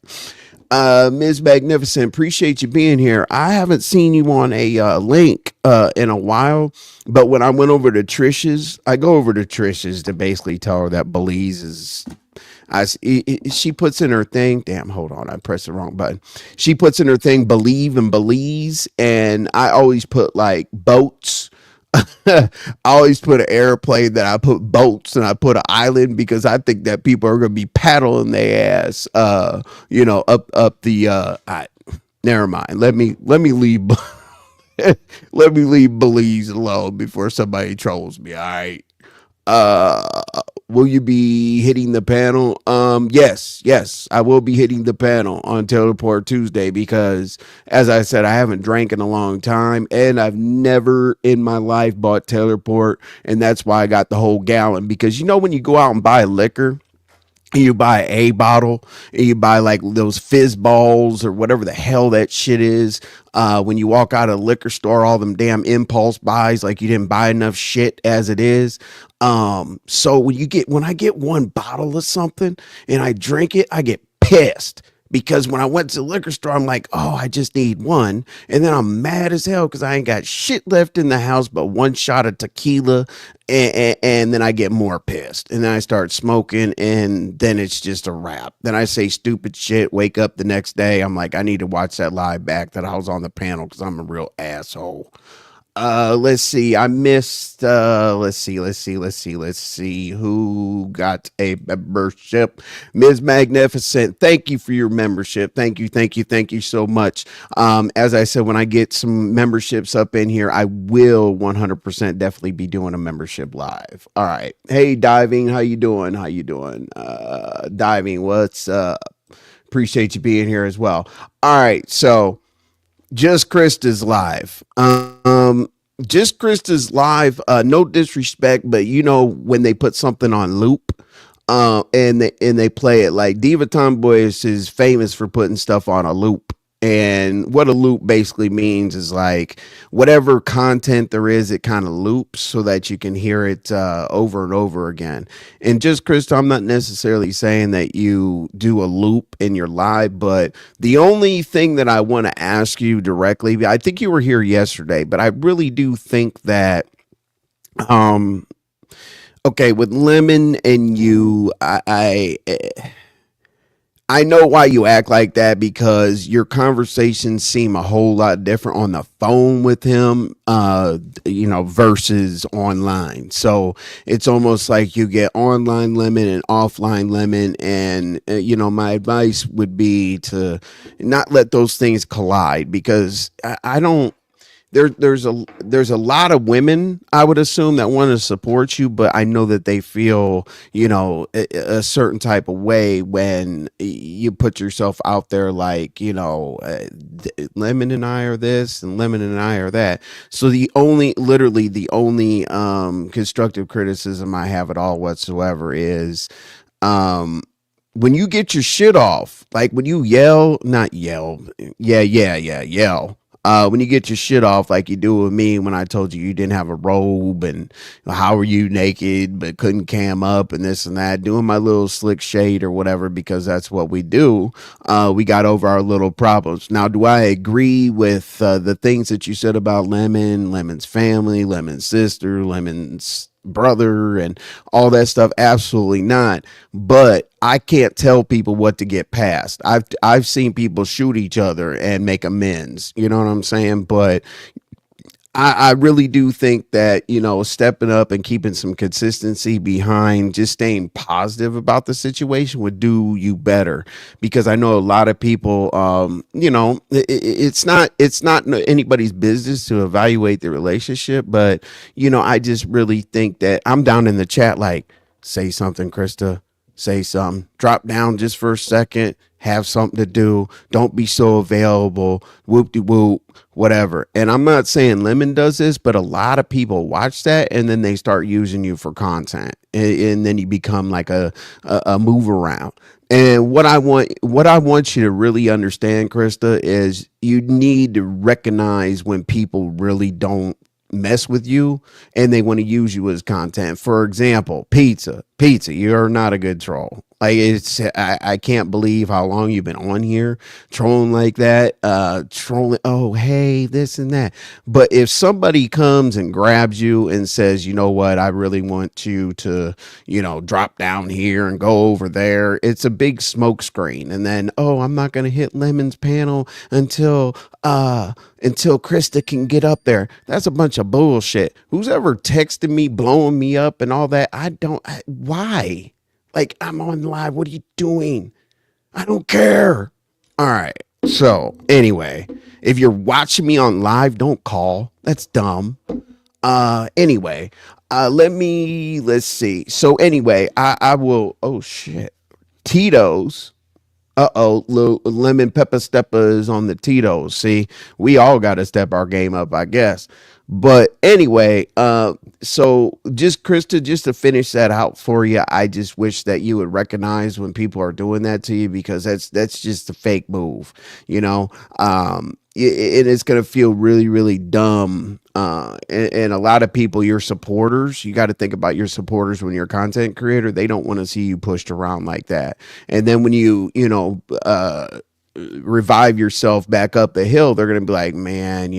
Ms. Magnificent, appreciate you being here. I haven't seen you on a link in a while, but when I went over to Trish's, I go over to Trish's to basically tell her that Belize is. She puts in her thing. Damn, hold on, I pressed the wrong button. She puts in her thing, believe in Belize, and I always put like boats. I always put an airplane, that I put boats, and I put an island because I think that people are gonna be paddling their ass, you know, up the. Never mind. Let me leave. Let me leave Belize alone before somebody trolls me. All right. Uh, will you be hitting the panel? Yes, I will be hitting the panel on Teleport Tuesday because, as I said, I haven't drank in a long time, and I've never in my life bought Teleport, and that's why I got the whole gallon. Because you know when you go out and buy liquor, you buy a bottle and you buy like those fizz balls or whatever the hell that shit is, when you walk out of the liquor store, all them damn impulse buys, like you didn't buy enough shit as it is. So when I get one bottle of something and I drink it, I get pissed. Because when I went to the liquor store, I'm like, oh, I just need one. And then I'm mad as hell because I ain't got shit left in the house but one shot of tequila. And then I get more pissed. And then I start smoking. And then it's just a wrap. Then I say stupid shit, wake up the next day. I'm like, I need to watch that live back that I was on the panel because I'm a real asshole. Let's see. I missed, let's see who got a membership. Ms. Magnificent, thank you for your membership. Thank you so much. As I said, when I get some memberships up in here, I will 100% definitely be doing a membership live. All right. Hey, Diving, how you doing? Diving, what's up? Appreciate you being here as well. All right. So, just Christa's live. Just Christa's live. No disrespect, but you know when they put something on loop, and they play it, like Diva Tomboy is famous for putting stuff on a loop. And what a loop basically means is like whatever content there is, it kind of loops so that you can hear it over and over again. And just Christa, I'm not necessarily saying that you do a loop in your live, but the only thing that I want to ask you directly, I think you were here yesterday, but I really do think that, okay, with Lemon and you, I know why you act like that, because your conversations seem a whole lot different on the phone with him, versus online. So it's almost like you get online Lemon and offline Lemon. And, my advice would be to not let those things collide, because there's a lot of women, I would assume, that want to support you, but I know that they feel, a certain type of way when you put yourself out there, like, Lemon and I are this and Lemon and I are that. So literally the only constructive criticism I have at all whatsoever is, um when you get your shit off, like when you yell, not yell, yell. When you get your shit off, like you do with me when I told you didn't have a robe and how were you naked but couldn't cam up and this and that, doing my little slick shade or whatever, because that's what we do. We got over our little problems. Now, do I agree with the things that you said about Lemon's family, Lemon's sister, Lemon's brother, and all that stuff? Absolutely not. But I can't tell people what to get past. I've seen people shoot each other and make amends. You know what I'm saying? But I really do think that, stepping up and keeping some consistency behind just staying positive about the situation would do you better, because I know a lot of people, it's not anybody's business to evaluate the relationship, but, I just really think that I'm down in the chat, like, say something, Krista. Say something, drop down just for a second, have something to do, don't be so available, whoop de whoop, whatever. And I'm not saying Lemon does this, but a lot of people watch that and then they start using you for content, and then you become like a move around. And what I want you to really understand, Krista, is you need to recognize when people really don't mess with you and they want to use you as content. For example, pizza, you're not a good troll. Like, I can't believe how long you've been on here trolling like that, trolling, oh hey, this and that. But if somebody comes and grabs you and says, you know what, I really want you to, drop down here and go over there, it's a big smoke screen. And then, oh, I'm not gonna hit Lemon's panel until Krista can get up there. That's a bunch of bullshit. Who's ever texted me, blowing me up and all that? Why? Like, I'm on live. What are you doing? I don't care. All right. So anyway, if you're watching me on live, don't call. That's dumb. Anyway, let's see. So anyway, I will, oh shit. Tito's. Lemon Pepper Stepper is on the Tito's. See, we all got to step our game up, I guess. But anyway, so just Krista, just to finish that out for you, I just wish that you would recognize when people are doing that to you, because that's just a fake move, it's going to feel really, really dumb. And a lot of people, your supporters, you got to think about your supporters when you're a content creator. They don't want to see you pushed around like that. And then when you revive yourself back up the hill, they're going to be like, man,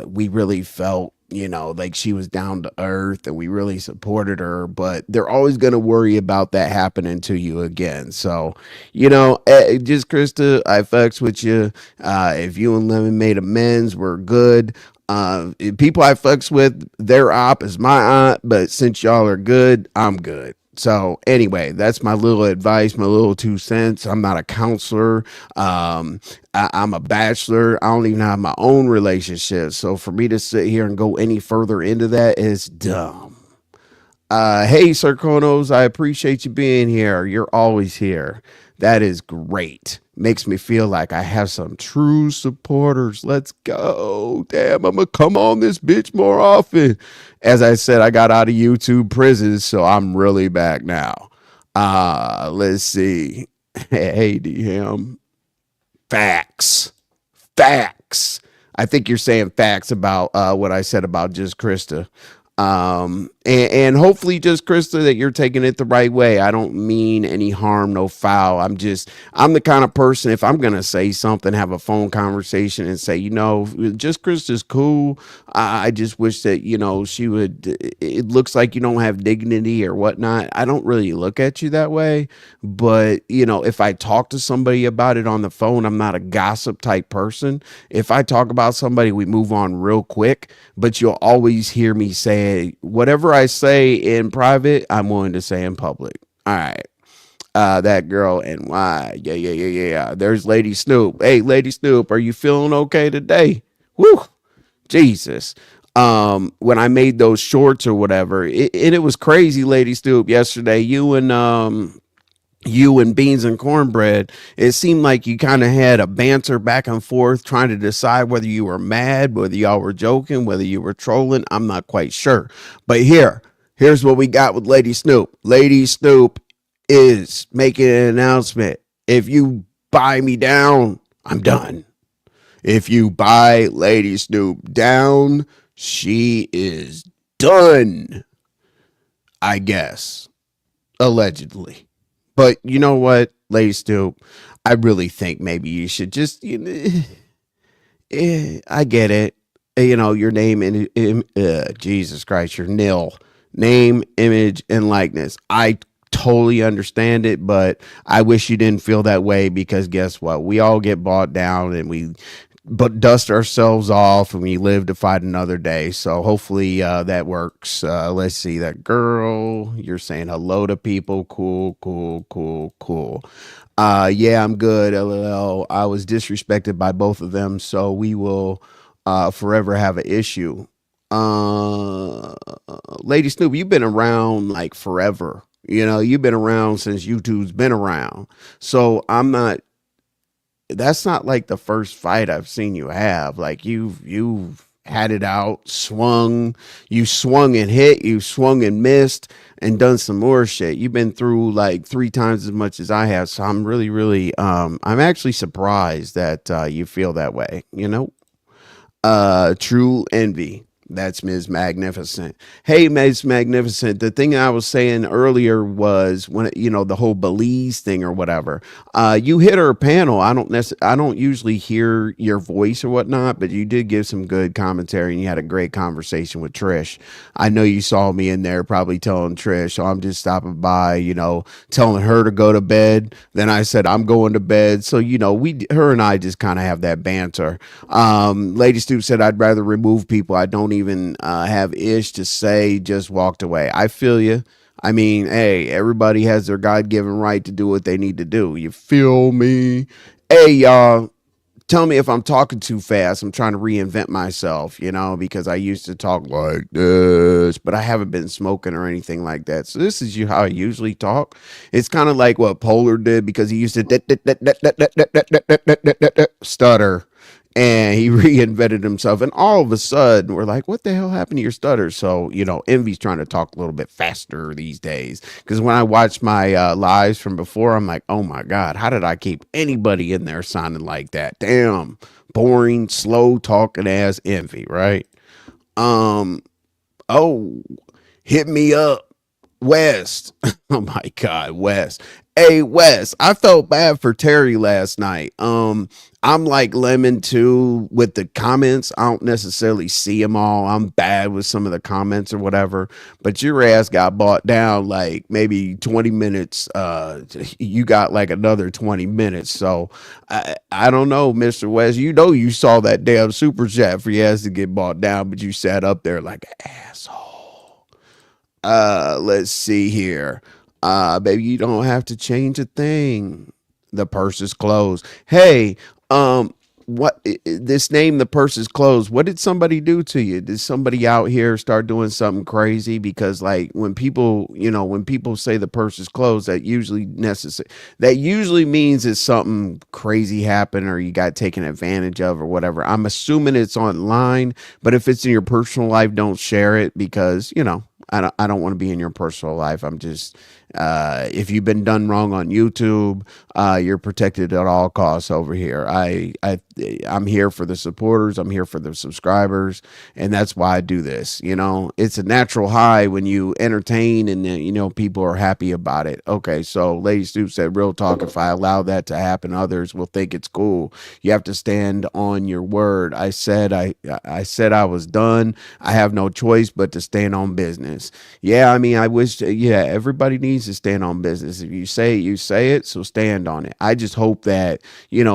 we really felt, like she was down to earth and we really supported her. But they're always going to worry about that happening to you again. So, just Krista, I fucks with you. If you and Lemon made amends, we're good. People I fucks with, their op is my op, but since y'all are good, I'm good. So anyway, that's my little advice, my little 2 cents. I'm not a counselor. I'm a bachelor. I don't even have my own relationship. So for me to sit here and go any further into that is dumb. Hey, Sir Konos, I appreciate you being here. You're always here. That is great. Makes me feel like I have some true supporters. Let's go. Damn, I'm going to come on this bitch more often. As I said, I got out of YouTube prisons, so I'm really back now. Let's see. Hey, DM. Facts. I think you're saying facts about what I said about just Krista. And hopefully just Krista, that you're taking it the right way. I don't mean any harm, no foul. I'm the kind of person, if I'm going to say something, have a phone conversation and say, just Krista's cool. I just wish that, she would, it looks like you don't have dignity or whatnot. I don't really look at you that way, but if I talk to somebody about it on the phone, I'm not a gossip type person. If I talk about somebody, we move on real quick, but you'll always hear me say whatever I say in private, I'm willing to say in public. All right. That girl and why? Yeah. There's Lady Snoop. Hey, Lady Snoop, are you feeling okay today? whoo, Jesus. When I made those shorts or whatever, and it was crazy, Lady Stoop, yesterday. You and Beans and Cornbread, it seemed like you kind of had a banter back and forth trying to decide whether you were mad, whether y'all were joking, whether you were trolling. I'm not quite sure. But here's what we got with Lady Snoop. Lady Snoop is making an announcement. If you buy me down, I'm done. If you buy Lady Snoop down, she is done, I guess, allegedly. But you know what, Lady Stoop, I really think maybe you should just, I get it. Your name and Jesus Christ, your name, image, and likeness. I totally understand it, but I wish you didn't feel that way because guess what? We all get bought down and we but dust ourselves off and we live to fight another day. So hopefully that works. Let's see that girl. You're saying hello to people. Cool, cool, cool, cool. Yeah, I'm good. LOL. I was disrespected by both of them, so we will forever have an issue. Uh, Lady Snoop, you've been around like forever. You've been around since YouTube's been around. So I'm not that's not like the first fight I've seen you have. Like you've had it out, you swung and hit, you swung and missed, and done some more shit. You've been through like 3 times as much as I have. So I'm really, really I'm actually surprised that you feel that way, True Envy. That's Ms. Magnificent. Hey, Ms. Magnificent. The thing I was saying earlier was when the whole Belize thing or whatever. You hit her panel. I don't usually hear your voice or whatnot, but you did give some good commentary and you had a great conversation with Trish. I know you saw me in there probably telling Trish, so I'm just stopping by, telling her to go to bed. Then I said I'm going to bed. So her and I just kind of have that banter. Lady Stoop said I'd rather remove people. I don't even have ish to say, just walked away. I feel you. I mean, hey, everybody has their God-given right to do what they need to do. You feel me? Hey, y'all, tell me if I'm talking too fast. I'm trying to reinvent myself, because I used to talk like this, but I haven't been smoking or anything like that. So this is how I usually talk. It's kind of like what Polar did because he used to stutter. And he reinvented himself. And all of a sudden, we're like, what the hell happened to your stutter? So, Envy's trying to talk a little bit faster these days. Because when I watch my lives from before, I'm like, oh my God, how did I keep anybody in there sounding like that? Damn, boring, slow talking ass Envy, right? Oh, hit me up, West. Oh my God, West. Hey, Wes, I felt bad for Terry last night. I'm like Lemon too with the comments. I don't necessarily see them all. I'm bad with some of the comments or whatever, but your ass got bought down like maybe 20 minutes. You got like another 20 minutes. So I don't know, Mr. West, you saw that damn super chat for your ass to get bought down, but you sat up there like an asshole. Let's see here. Baby, you don't have to change a thing. The purse is closed. Hey, this name, the purse is closed. What did somebody do to you? Did somebody out here start doing something crazy? Because like when people say the purse is closed, that usually means it's something crazy happened or you got taken advantage of or whatever. I'm assuming it's online, but if it's in your personal life, don't share it because, I don't want to be in your personal life. I'm just, if you've been done wrong on YouTube, you're protected at all costs over here. I'm here for the supporters. I'm here for the subscribers. And that's why I do this. It's a natural high when you entertain and, people are happy about it. Okay. So Lady Stoop said, real talk. If I allow that to happen, others will think it's cool. You have to stand on your word. I said I was done. I have no choice but to stand on business. Yeah. I mean, I wish, everybody needs to stand on business. If you say it, you say it. So stand on it. I just hope that,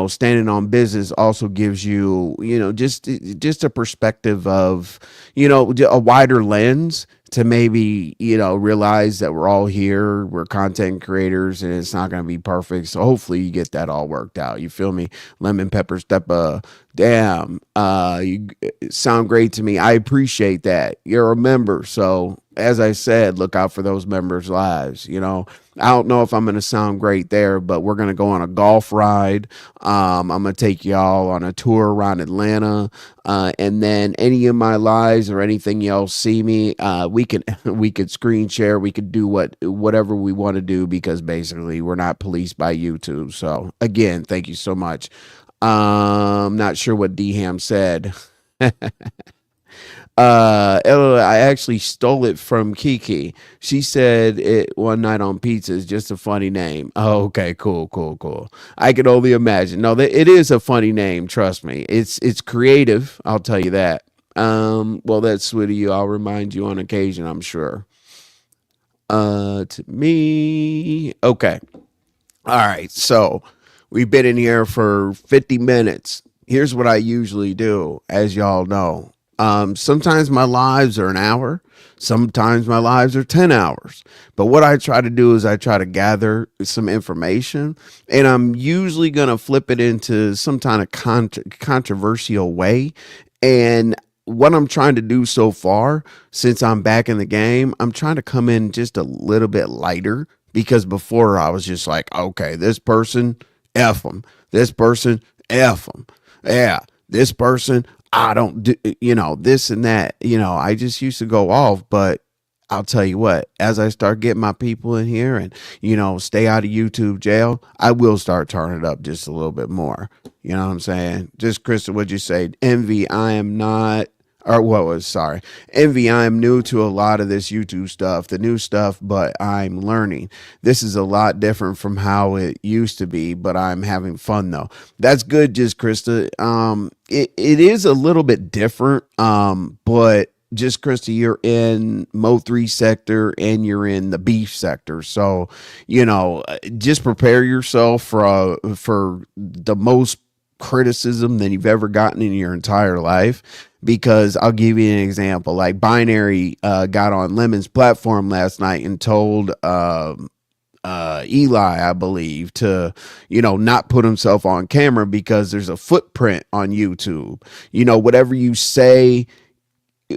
standing on business also gives you, just a perspective of, a wider lens to maybe, realize that we're all here, we're content creators and it's not going to be perfect. So hopefully you get that all worked out. You feel me? Lemon Pepper Damn, you sound great to me. I appreciate that. You're a member, so as I said, look out for those members' lives. I don't know if I'm gonna sound great there, but we're gonna go on a golf ride. I'm gonna take y'all on a tour around Atlanta, and then any of my lives or anything y'all see me, we can we could screen share. We could do whatever we want to do because basically we're not policed by YouTube. So again, thank you so much. Not sure what Dham said. I actually stole it from Kiki. She said it one night on pizza is just a funny name. Oh, okay, cool. I can only imagine. No, it is a funny name. Trust me. It's creative. I'll tell you that. Well, that's sweet of you. I'll remind you on occasion, I'm sure. To me. Okay. All right. So we've been in here for 50 minutes. Here's what I usually do, as y'all know. Sometimes my lives are an hour. Sometimes my lives are 10 hours. But what I try to do is I try to gather some information, and I'm usually going to flip it into some kind of controversial way. And what I'm trying to do so far, since I'm back in the game, I'm trying to come in just a little bit lighter, because before I was just like, okay, this person, F them. This person, F them. Yeah, this person, I don't do, this and that. I just used to go off, but I'll tell you what, as I start getting my people in here and, stay out of YouTube jail, I will start turning it up just a little bit more. You know what I'm saying? Just, Christa, what'd you say? Envy, I am not, or what was, sorry. Envy, I am new to a lot of this YouTube stuff, the new stuff, but I'm learning. This is a lot different from how it used to be, but I'm having fun though. That's good, just Christa. It is a little bit different, but just Christa, you're in Mo 3 sector and you're in the beef sector. So, just prepare yourself for the most criticism than you've ever gotten in your entire life. Because I'll give you an example. Like Binary got on Lemon's platform last night and told Eli, I believe, to, not put himself on camera because there's a footprint on YouTube. Whatever you say,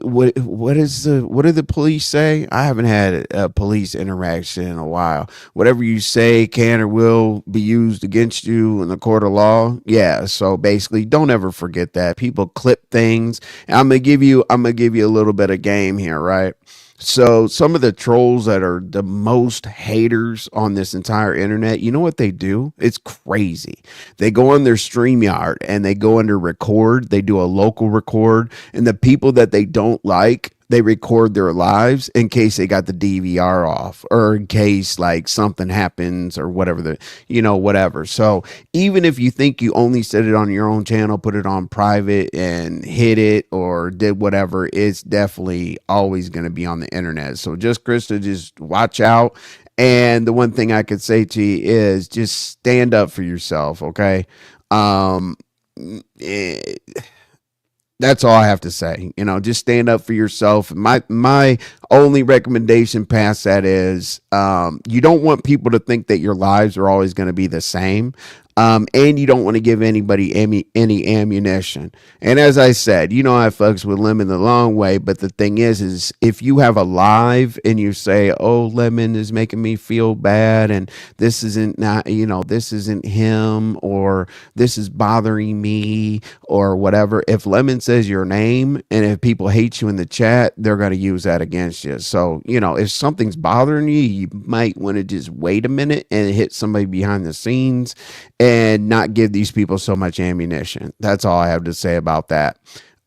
what do the police say? I haven't had a police interaction in a while. Whatever you say can or will be used against you in the court of law. Yeah, so basically don't ever forget that. People clip things. And I'm gonna give you a little bit of game here, right? So some of the trolls that are the most haters on this entire internet, you know what they do? It's crazy. They go on their StreamYard and they go under record. They do a local record, and the people that they don't like, they record their lives in case they got the DVR off, or in case like something happens or whatever, whatever. So even if you think you only set it on your own channel, put it on private and hit it or did whatever, it's definitely always going to be on the internet. So just Christa, just watch out. And the one thing I could say to you is just stand up for yourself. Okay. That's all I have to say. Just stand up for yourself. My only recommendation past that is you don't want people to think that your lives are always going to be the same. And you don't want to give anybody any ammunition. And as I said, I fucks with Lemon the long way. But the thing is if you have a live and you say, oh, Lemon is making me feel bad, and this isn't him, or this is bothering me, or whatever. If Lemon says your name and if people hate you in the chat, they're going to use that against you. So, if something's bothering you, you might want to just wait a minute and hit somebody behind the scenes and not give these people so much ammunition. That's all I have to say about that.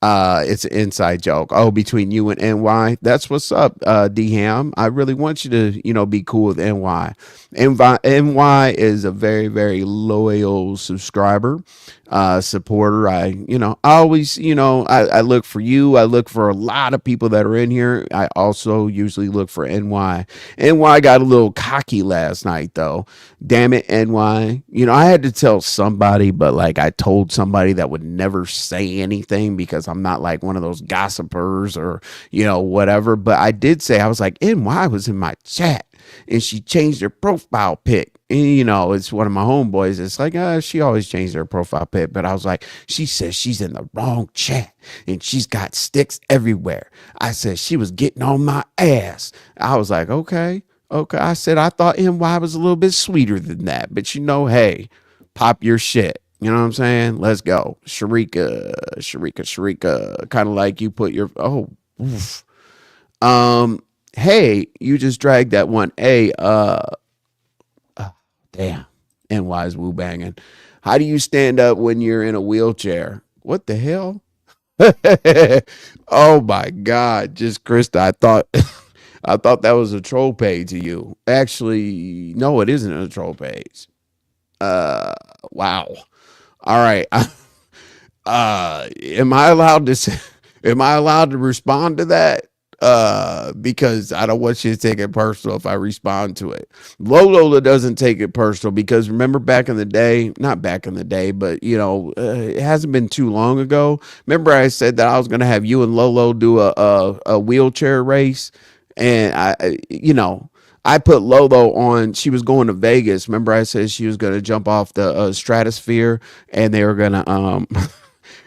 It's an inside joke. Oh, between you and NY. That's what's up, Dham. I really want you to, be cool with NY. NY is a very, very loyal subscriber, supporter. I always, I look for you. I look for a lot of people that are in here. I also usually look for NY. NY got a little cocky last night, though. Damn it, NY. I had to tell somebody, but like I told somebody that would never say anything because I'm not like one of those gossipers or, whatever. But I did say, I was like, NY was in my chat. and she changed her profile pic. And, you know, it's one of my homeboys. It's like, she always changed her profile pic. But I was like, she says she's in the wrong chat and she's got sticks everywhere. I said, she was getting on my ass. I was like, okay. I said, I thought NY was a little bit sweeter than that. But, you know, hey, pop your shit. You know what I'm saying? Let's go. Sharika. Kind of like you put your, oof. Hey, you just dragged that one. Hey, damn. NY's woo banging. How do you stand up when you're in a wheelchair? What the hell? Oh my God. Just Christa. I thought that was a troll page to you. Actually, no, it isn't a troll page. Wow. All right. Am I allowed to say, am I allowed to respond to that? Because I don't want you to take it personal if I respond to it. Lola doesn't take it personal because remember back in the day, not back in the day, but you know, it hasn't been too long ago. Remember I said that I was going to have you and Lolo do a wheelchair race, and you know, I put Lolo on. She was going to Vegas. Remember I said she was going to jump off the stratosphere, and they were going to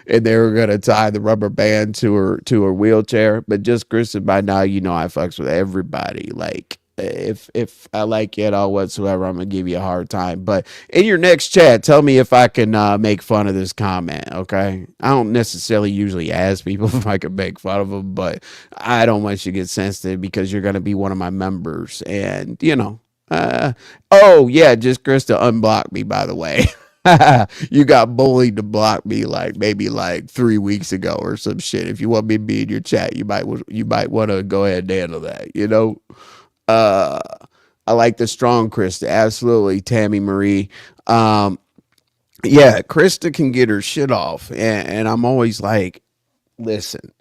and they were gonna tie the rubber band to her wheelchair. But just Christa, by now, you know I fucks with everybody. Like if I like you at all whatsoever, I'm gonna give you a hard time. But in your next chat, tell me if I can make fun of this comment. Okay, I don't necessarily usually ask people if I can make fun of them, but I don't want you to get sensitive because you're gonna be one of my members, and you know. Oh yeah, just Christa unblocked me, by the way. You got bullied to block me like maybe like 3 weeks ago or some shit. If you want me to be in your chat, you might want to go ahead and handle that. You know, I like the strong Christa, absolutely, Tammy Marie. Yeah, Christa can get her shit off, and I'm always like, listen.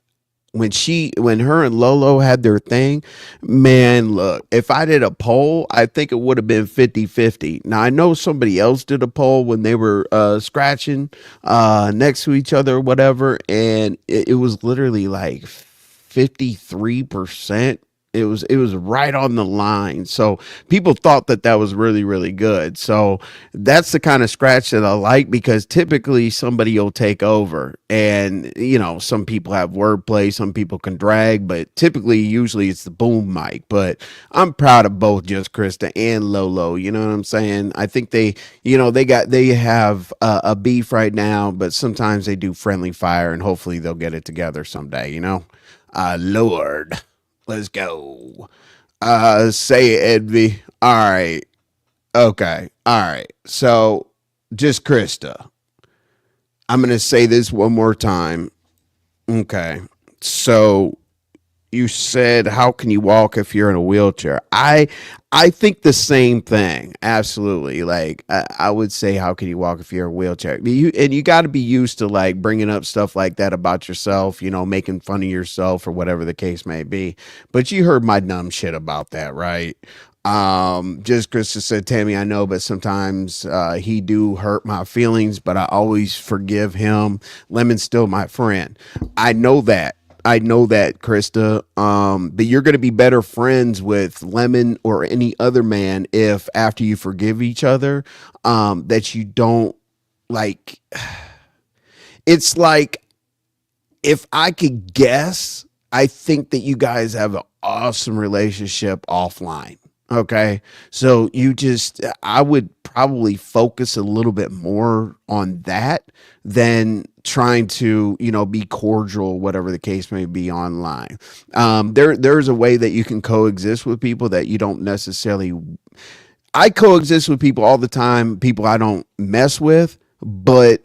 When her and Lolo had their thing, man, look, if I did a poll, I think it would have been 50-50. Now I know somebody else did a poll when they were scratching next to each other or whatever, and it was literally like 53%. It was right on the line. So people thought that was really, really good. So that's the kind of scratch that I like because typically somebody will take over. And, you know, some people have wordplay, some people can drag, but typically, usually it's the boom mic. But I'm proud of both just Christa and Lolo. You know what I'm saying? I think they have a beef right now, but sometimes they do friendly fire and hopefully they'll get it together someday, you know? Lord. Let's go. Say it, Envy. All right. Okay. All right. So, just Christa. I'm going to say this one more time. Okay. So, you said, how can you walk if you're in a wheelchair? I think the same thing. Absolutely. Like I would say, how can you walk if you're in a wheelchair? You got to be used to like bringing up stuff like that about yourself, you know, making fun of yourself or whatever the case may be. But you heard my dumb shit about that, right? Just Krista said, Tammy, I know, but sometimes he do hurt my feelings, but I always forgive him. Lemon's still my friend. I know that. Christa. But you're going to be better friends with Lemon or any other man if after you forgive each other, that you don't like. It's like, if I could guess, I think that you guys have an awesome relationship offline. Okay. So I would probably focus a little bit more on that than trying to, you know, be cordial, whatever the case may be online. There's a way that you can coexist with people that you don't necessarily. I coexist with people all the time, people I don't mess with, but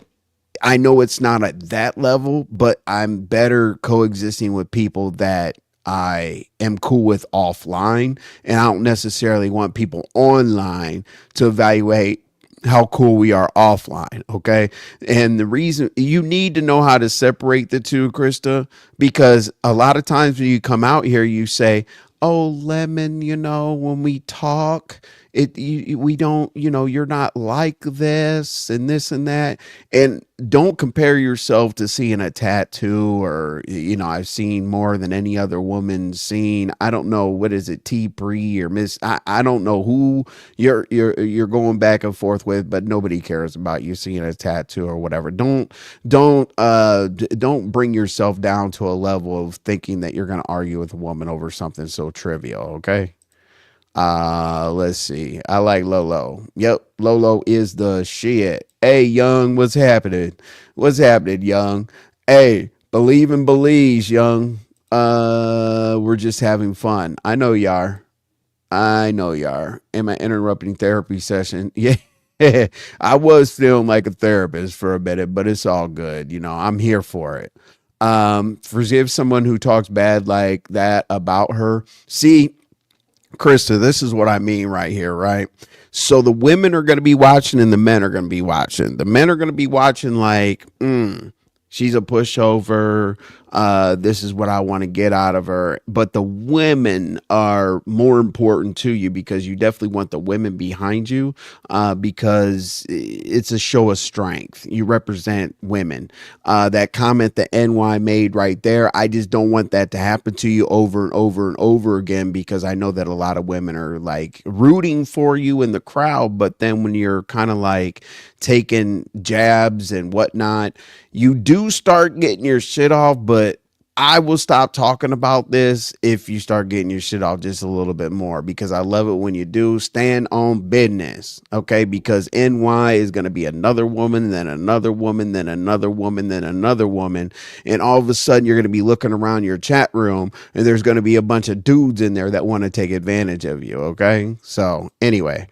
I know it's not at that level, but I'm better coexisting with people that I am cool with offline, and I don't necessarily want people online to evaluate how cool we are offline. Okay. And the reason you need to know how to separate the two, Christa, because a lot of times when you come out here, you say, oh, Lemon, you know, when we talk, we don't, you're not like this and that. And don't compare yourself to seeing a tattoo, or I've seen more than any other woman seen. I don't know, what is it, T Pre or Miss, I don't know who you're going back and forth with, but nobody cares about you seeing a tattoo or whatever. Don't bring yourself down to a level of thinking that you're going to argue with a woman over something so trivial. Okay. Let's see. I like Lolo. Yep, Lolo is the shit. Hey, Young, what's happening? What's happening, Young? Hey, believe in believes, Young. We're just having fun. I know you are. I know you are. Am I interrupting therapy session? Yeah. I was feeling like a therapist for a minute, but it's all good. I'm here for it. Forgive someone who talks bad like that about her. See, Christa, this is what I mean right here, right? So the women are going to be watching and the men are going to be watching. The men are going to be watching like, she's a pushover. This is what I want to get out of her. But the women are more important to you, because you definitely want the women behind you, because it's a show of strength. You represent women. That comment that NY made right there, I just don't want that to happen to you over and over and over again, because I know that a lot of women are like rooting for you in the crowd. But then when you're kind of like taking jabs and whatnot, you do start getting your shit off. But I will stop talking about this if you start getting your shit off just a little bit more, because I love it when you do. Stand on business, okay? Because NY is going to be another woman, then another woman, then another woman, then another woman. And all of a sudden, you're going to be looking around your chat room, and there's going to be a bunch of dudes in there that want to take advantage of you, okay? So anyway,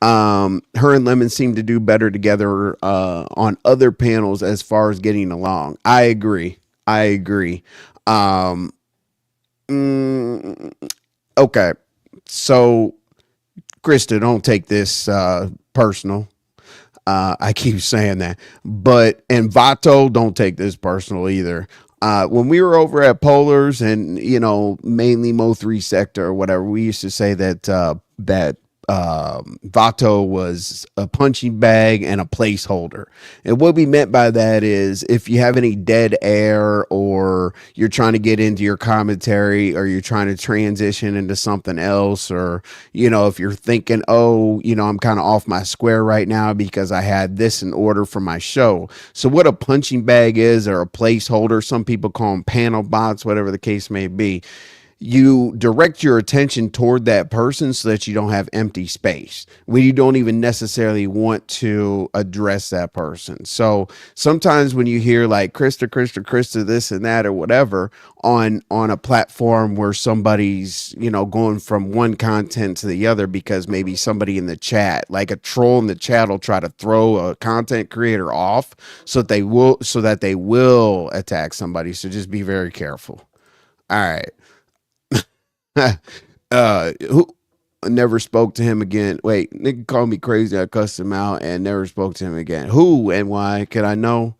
her and Lemon seem to do better together on other panels as far as getting along. I agree. Um, okay. So, Krista, don't take this personal. I keep saying that. And Vato, don't take this personal either. When we were over at Polars and, mainly Mo 3 sector or whatever, we used to say that Vato was a punching bag and a placeholder. And what we meant by that is, if you have any dead air, or you're trying to get into your commentary, or you're trying to transition into something else, or, if you're thinking, oh, I'm kind of off my square right now because I had this in order for my show. So what a punching bag is, or a placeholder, some people call them panel bots, whatever the case may be. You direct your attention toward that person so that you don't have empty space when you don't even necessarily want to address that person. So sometimes when you hear like Krista, this and that or whatever on a platform where somebody's, going from one content to the other, because maybe somebody in the chat, like a troll in the chat, will try to throw a content creator off so that they will attack somebody. So just be very careful. All right. Who never spoke to him again? Wait, nigga called me crazy. I cussed him out and never spoke to him again. Who and why? Can I know?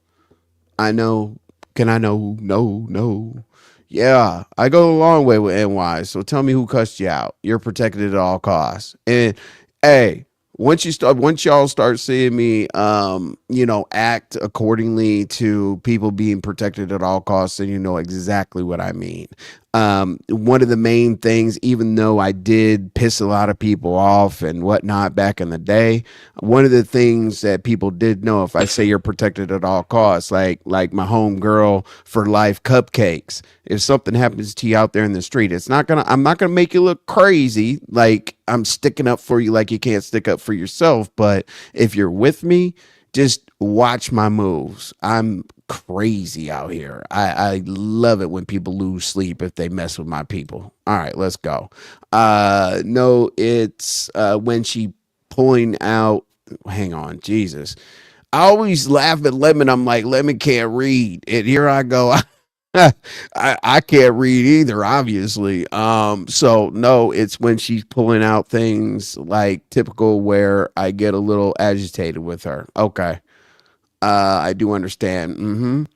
I know. Can I know? No. Yeah, I go a long way with NY. So tell me who cussed you out. You're protected at all costs. And hey, once y'all start seeing me, act accordingly to people being protected at all costs, then you know exactly what I mean. One of the main things, even though I did piss a lot of people off and whatnot back in the day, one of the things that people did know, if I say you're protected at all costs, like my home girl for life cupcakes, if something happens to you out there in the street, I'm not gonna make you look crazy like I'm sticking up for you like you can't stick up for yourself. But if you're with me, just watch my moves. I'm crazy out here. I love it when people lose sleep if they mess with my people. All right, let's go. No, it's when she pulling out. Hang on, Jesus. I always laugh at Lemon. I'm like, Lemon can't read. And here I go. I can't read either, obviously. So no, it's when she's pulling out things like typical where I get a little agitated with her. Okay. I do understand.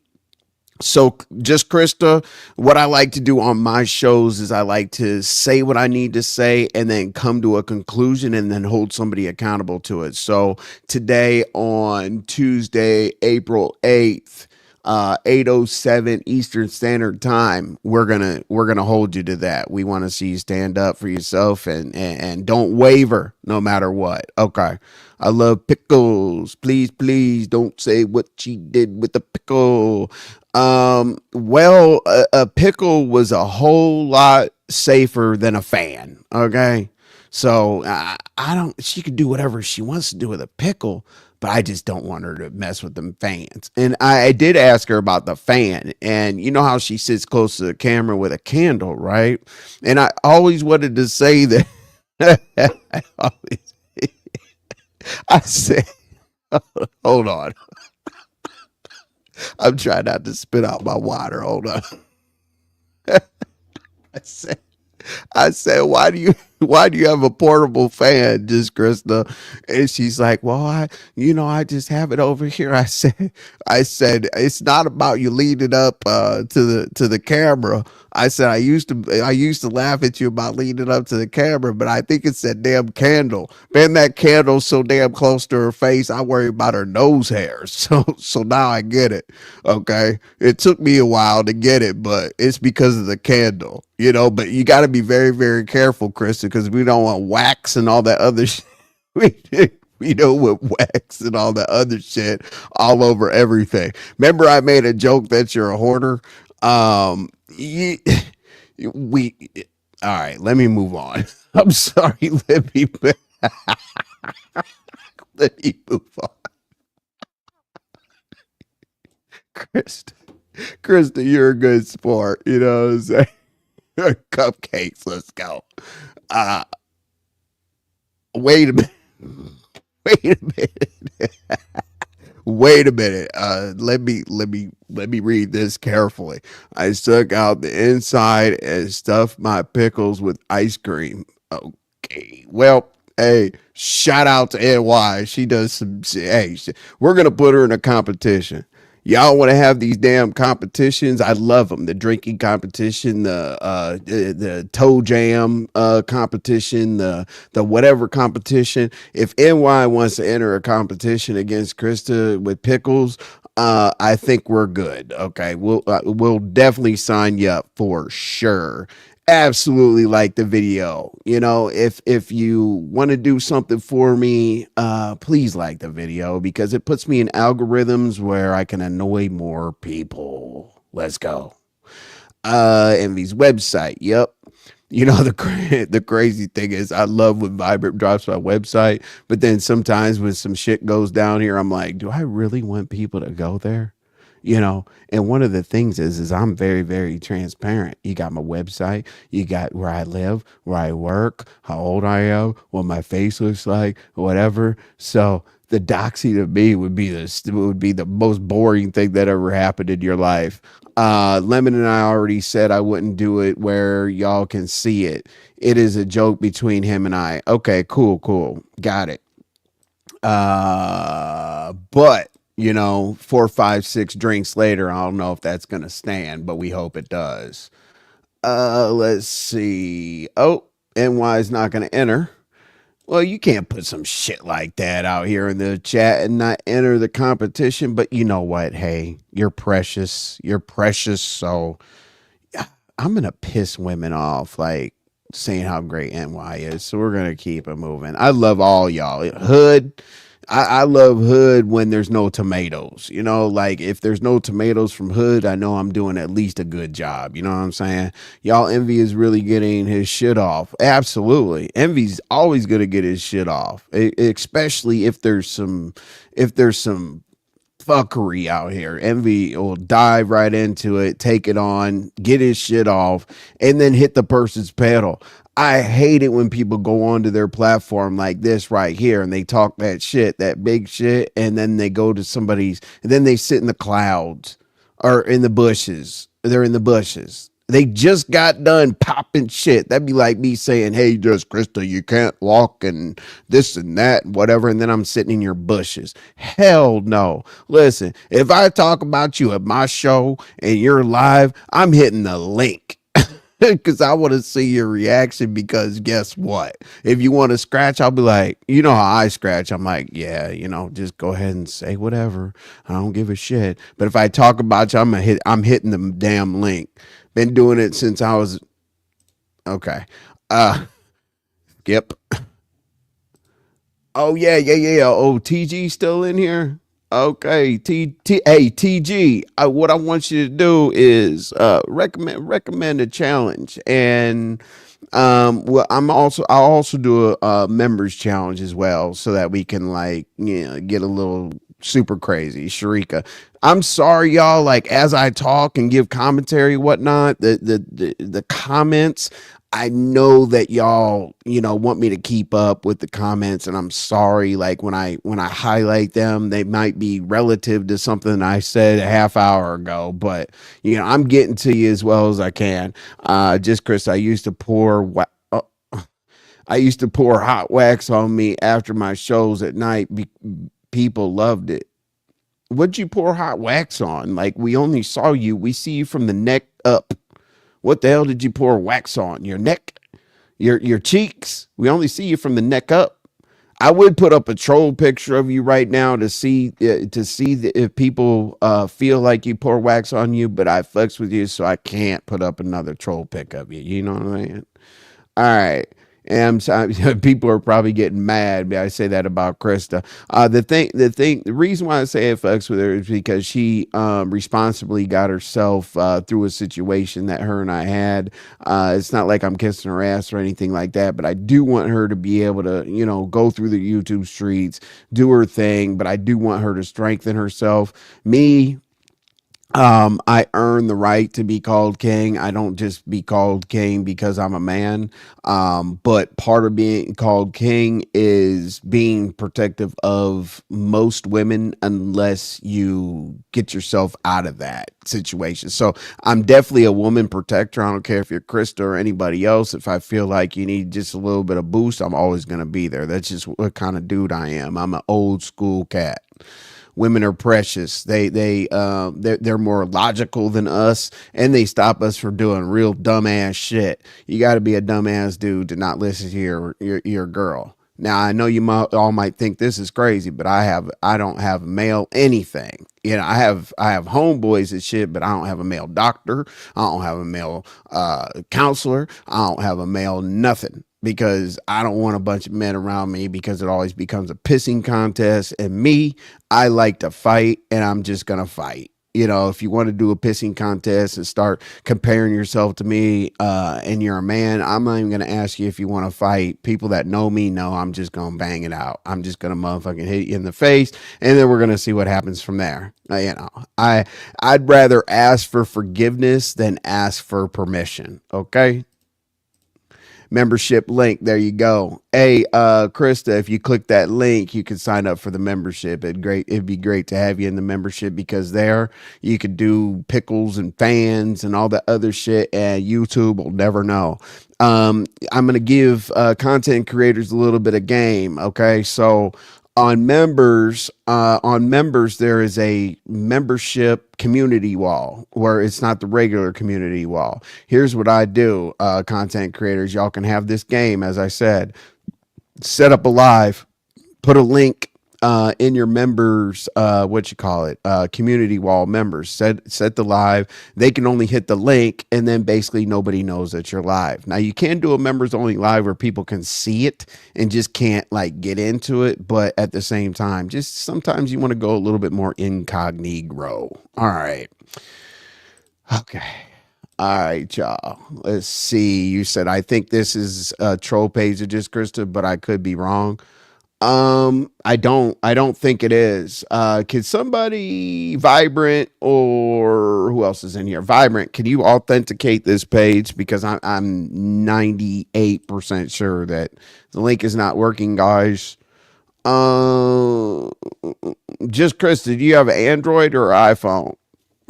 So just Krista, what I like to do on my shows is I like to say what I need to say and then come to a conclusion and then hold somebody accountable to it. So today on Tuesday, April 8th, 8:07 Eastern Standard Time, we're gonna hold you to that. We want to see you stand up for yourself and don't waver no matter what. Okay. I love pickles. Please don't say what she did with the pickle. Well, a pickle was a whole lot safer than a fan. Okay. So I don't, she could do whatever she wants to do with a pickle, but I just don't want her to mess with them fans. And I did ask her about the fan, and you know how she sits close to the camera with a candle, right? And I always wanted to say that. I always, I said, hold on. I'm trying not to spit out my water. Hold on. I said, why do you have a portable fan, just Krista? And she's like, well, I just have it over here. I said, it's not about you leading up to the camera. I said, I used to laugh at you about leading up to the camera, but I think it's that damn candle. Man, that candle's so damn close to her face. I worry about her nose hairs. So now I get it. Okay. It took me a while to get it, but it's because of the candle, but you got to be very, very careful, Krista, because we don't want wax and all that other shit. We don't want wax and all that other shit all over everything. Remember, I made a joke that you're a hoarder. You, we, all right, let me move on. I'm sorry. Let me move on. Krista, you're a good sport. You know what I'm saying? Cupcakes, let's go. Uh, wait a minute. Wait a minute. Wait a minute. Let me read this carefully. I took out the inside and stuffed my pickles with ice cream. Okay. Well, hey, shout out to NY. She does some. Hey, we're gonna put her in a competition. Y'all want to have these damn competitions? I love them. The drinking competition, the toe jam competition, the whatever competition. If NY wants to enter a competition against Krista with pickles, I think we're good. Okay, we'll definitely sign you up for sure. Absolutely like the video. If you want to do something for me, please like the video because it puts me in algorithms where I can annoy more people. Let's go. Envy's website. Yep. The crazy thing is I love when Vibrant drops my website, but then sometimes when some shit goes down here, I'm like, do I really want people to go there? And one of the things is I'm very, very transparent. You got my website, you got where I live, where I work, how old I am, what my face looks like, whatever. So the doxy to me would be the most boring thing that ever happened in your life. Lemon and I already said I wouldn't do it where y'all can see it. It is a joke between him and I. Okay, cool. Got it. But 4, 5, 6 drinks later, I don't know if that's gonna stand, but we hope it does. Let's see. Oh, NY is not gonna enter. Well, you can't put some shit like that out here in the chat and not enter the competition, but you know what? Hey, you're precious. You're precious. So I'm gonna piss women off, like saying how great NY is. So we're gonna keep it moving. I love all y'all. Hood. I love Hood when there's no tomatoes. Like if there's no tomatoes from Hood, I know I'm doing at least a good job. You know what I'm saying? Y'all, Envy is really getting his shit off. Absolutely. Envy's always going to get his shit off, especially if there's some fuckery out here. Envy will dive right into it, take it on, get his shit off, and then hit the person's pedal. I hate it when people go onto their platform like this right here and they talk that shit, that big shit, and then they go to somebody's, and then they sit in the clouds or in the bushes. They're in the bushes. They just got done popping shit. That'd be like me saying, hey, just Krista, you can't walk and this and that and whatever. And then I'm sitting in your bushes. Hell no. Listen, if I talk about you at my show and you're live, I'm hitting the link. Because I want to see your reaction. Because guess what? If you want to scratch, I'll be like, you know how I scratch. I'm like, yeah, just go ahead and say whatever. I don't give a shit. But if I talk about you, I'm hitting the damn link. Been doing it since I was okay. Skip. Oh yeah. Oh, TG still in here. Okay, hey TG. What I want you to do is recommend a challenge, and well, I'll also do a members challenge as well, so that we can get a little super crazy. Sharika, I'm sorry, y'all. Like as I talk and give commentary, whatnot, the comments. I know that y'all, want me to keep up with the comments, and I'm sorry. Like when I highlight them, they might be relative to something I said a half hour ago, but I'm getting to you as well as I can. Just Chris, I used to pour hot wax on me after my shows at night. People loved it. What'd you pour hot wax on? Like we only saw you. We see you from the neck up. What the hell did you pour wax on? Your neck? Your cheeks? We only see you from the neck up. I would put up a troll picture of you right now to see if people feel like you pour wax on you, but I flex with you, so I can't put up another troll pic of you. You know what I mean? All right. And people are probably getting mad. I say that about Krista. The reason why I say it fucks with her is because she responsibly got herself through a situation that her and I had. It's not like I'm kissing her ass or anything like that, but I do want her to be able to, go through the YouTube streets, do her thing. But I do want her to strengthen herself. Me, I earn the right to be called king. I don't just be called king because I'm a man. But part of being called king is being protective of most women unless you get yourself out of that situation. So I'm definitely a woman protector. I don't care if you're Krista or anybody else. If I feel like you need just a little bit of boost, I'm always going to be there. That's just what kind of dude I am. I'm an old school cat. Women are precious. They're more logical than us, and they stop us from doing real dumbass shit. You got to be a dumbass dude to not listen to your girl. Now I know you all might think this is crazy, but I don't have male anything. I have homeboys and shit, but I don't have a male doctor. I don't have a male counselor. I don't have a male nothing. Because I don't want a bunch of men around me, because it always becomes a pissing contest. And me, I like to fight, and I'm just going to fight. If you want to do a pissing contest and start comparing yourself to me and you're a man, I'm not even going to ask you if you want to fight. People that know me know I'm just going to bang it out. I'm just going to motherfucking hit you in the face, and then we're going to see what happens from there. I'd rather ask for forgiveness than ask for permission. Okay? Membership link. There you go. Hey, Krista, if you click that link, you can sign up for the membership. It'd be great to have you in the membership, because there you could do pickles and fans and all that other shit, and YouTube will never know. I'm going to give content creators a little bit of game. Okay. So on members, there is a membership community wall where it's not the regular community wall. Here's what I do, content creators. Y'all can have this game, as I said. Set up a live, put a link in your members, community wall members. Set the live. They can only hit the link, and then basically nobody knows that you're live. Now you can do a members only live where people can see it and just can't get into it. But at the same time, just sometimes you want to go a little bit more incognito. All right. Okay. All right, y'all. Let's see. You said, I think this is a troll page of just Krista, but I could be wrong. I don't think it is. Can somebody, Vibrant, or who else is in here? Vibrant, can you authenticate this page? Because I'm 98% sure that the link is not working, guys. Just Krista, do you have an Android or iPhone?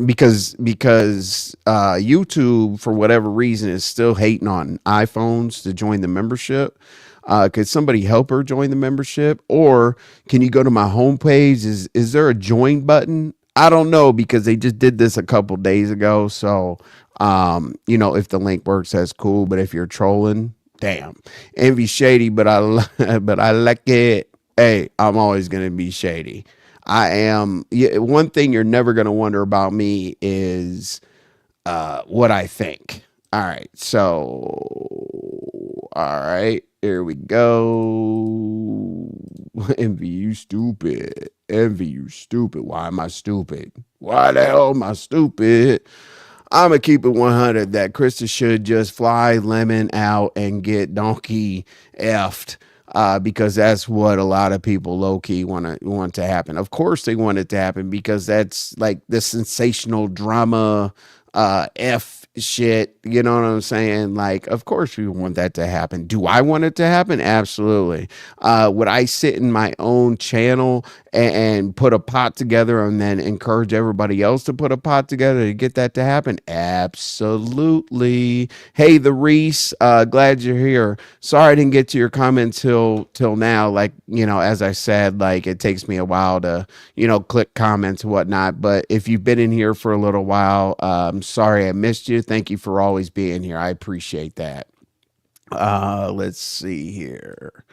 because YouTube for whatever reason is still hating on iPhones to join the membership. Could somebody help her join the membership, or can you go to my homepage? Is there a join button? I don't know because they just did this a couple days ago. So, if the link works, that's cool. But if you're trolling, damn, envy shady. But but I like it. Hey, I'm always gonna be shady. I am. Yeah, one thing you're never gonna wonder about me is what I think. All right, all right, here we go. Envy, you stupid. Envy, you stupid. Why am I stupid? Why the hell am I stupid? I'm gonna keep it 100 that Christa should just fly Lemon out and get Donkey effed. Because that's what a lot of people low key want to happen. Of course, they want it to happen because that's like the sensational drama, F shit. You know what I'm saying? Like, of course, we want that to happen. Do I want it to happen? Absolutely. Would I sit in my own channel and put a pot together and then encourage everybody else to put a pot together to get that to happen? Absolutely. Hey, the Reese, glad you're here. Sorry I didn't get to your comment till now. Like, as I said, like it takes me a while to, click comments and whatnot. But if you've been in here for a little while, I'm sorry I missed you. Thank you for always being here. I appreciate that. Let's see here.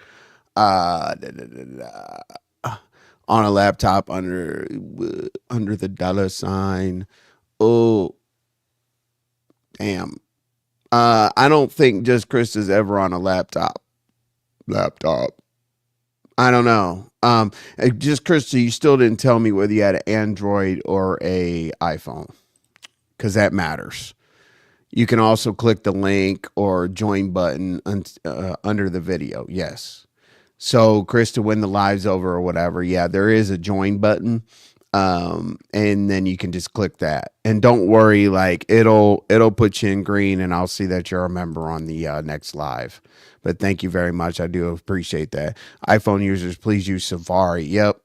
Da, da, da, da. On a laptop under the dollar sign. Oh, damn. I don't think just Chris is ever on a laptop. I don't know. Just Krista, you still didn't tell me whether you had an Android or a iPhone, because that matters. You can also click the link or join button under the video. Yes. So, Krista, when the live's over or whatever, yeah, there is a join button. And then you can just click that. And don't worry, like it'll put you in green and I'll see that you're a member on the next live. But thank you very much. I do appreciate that. iPhone users, please use Safari. Yep.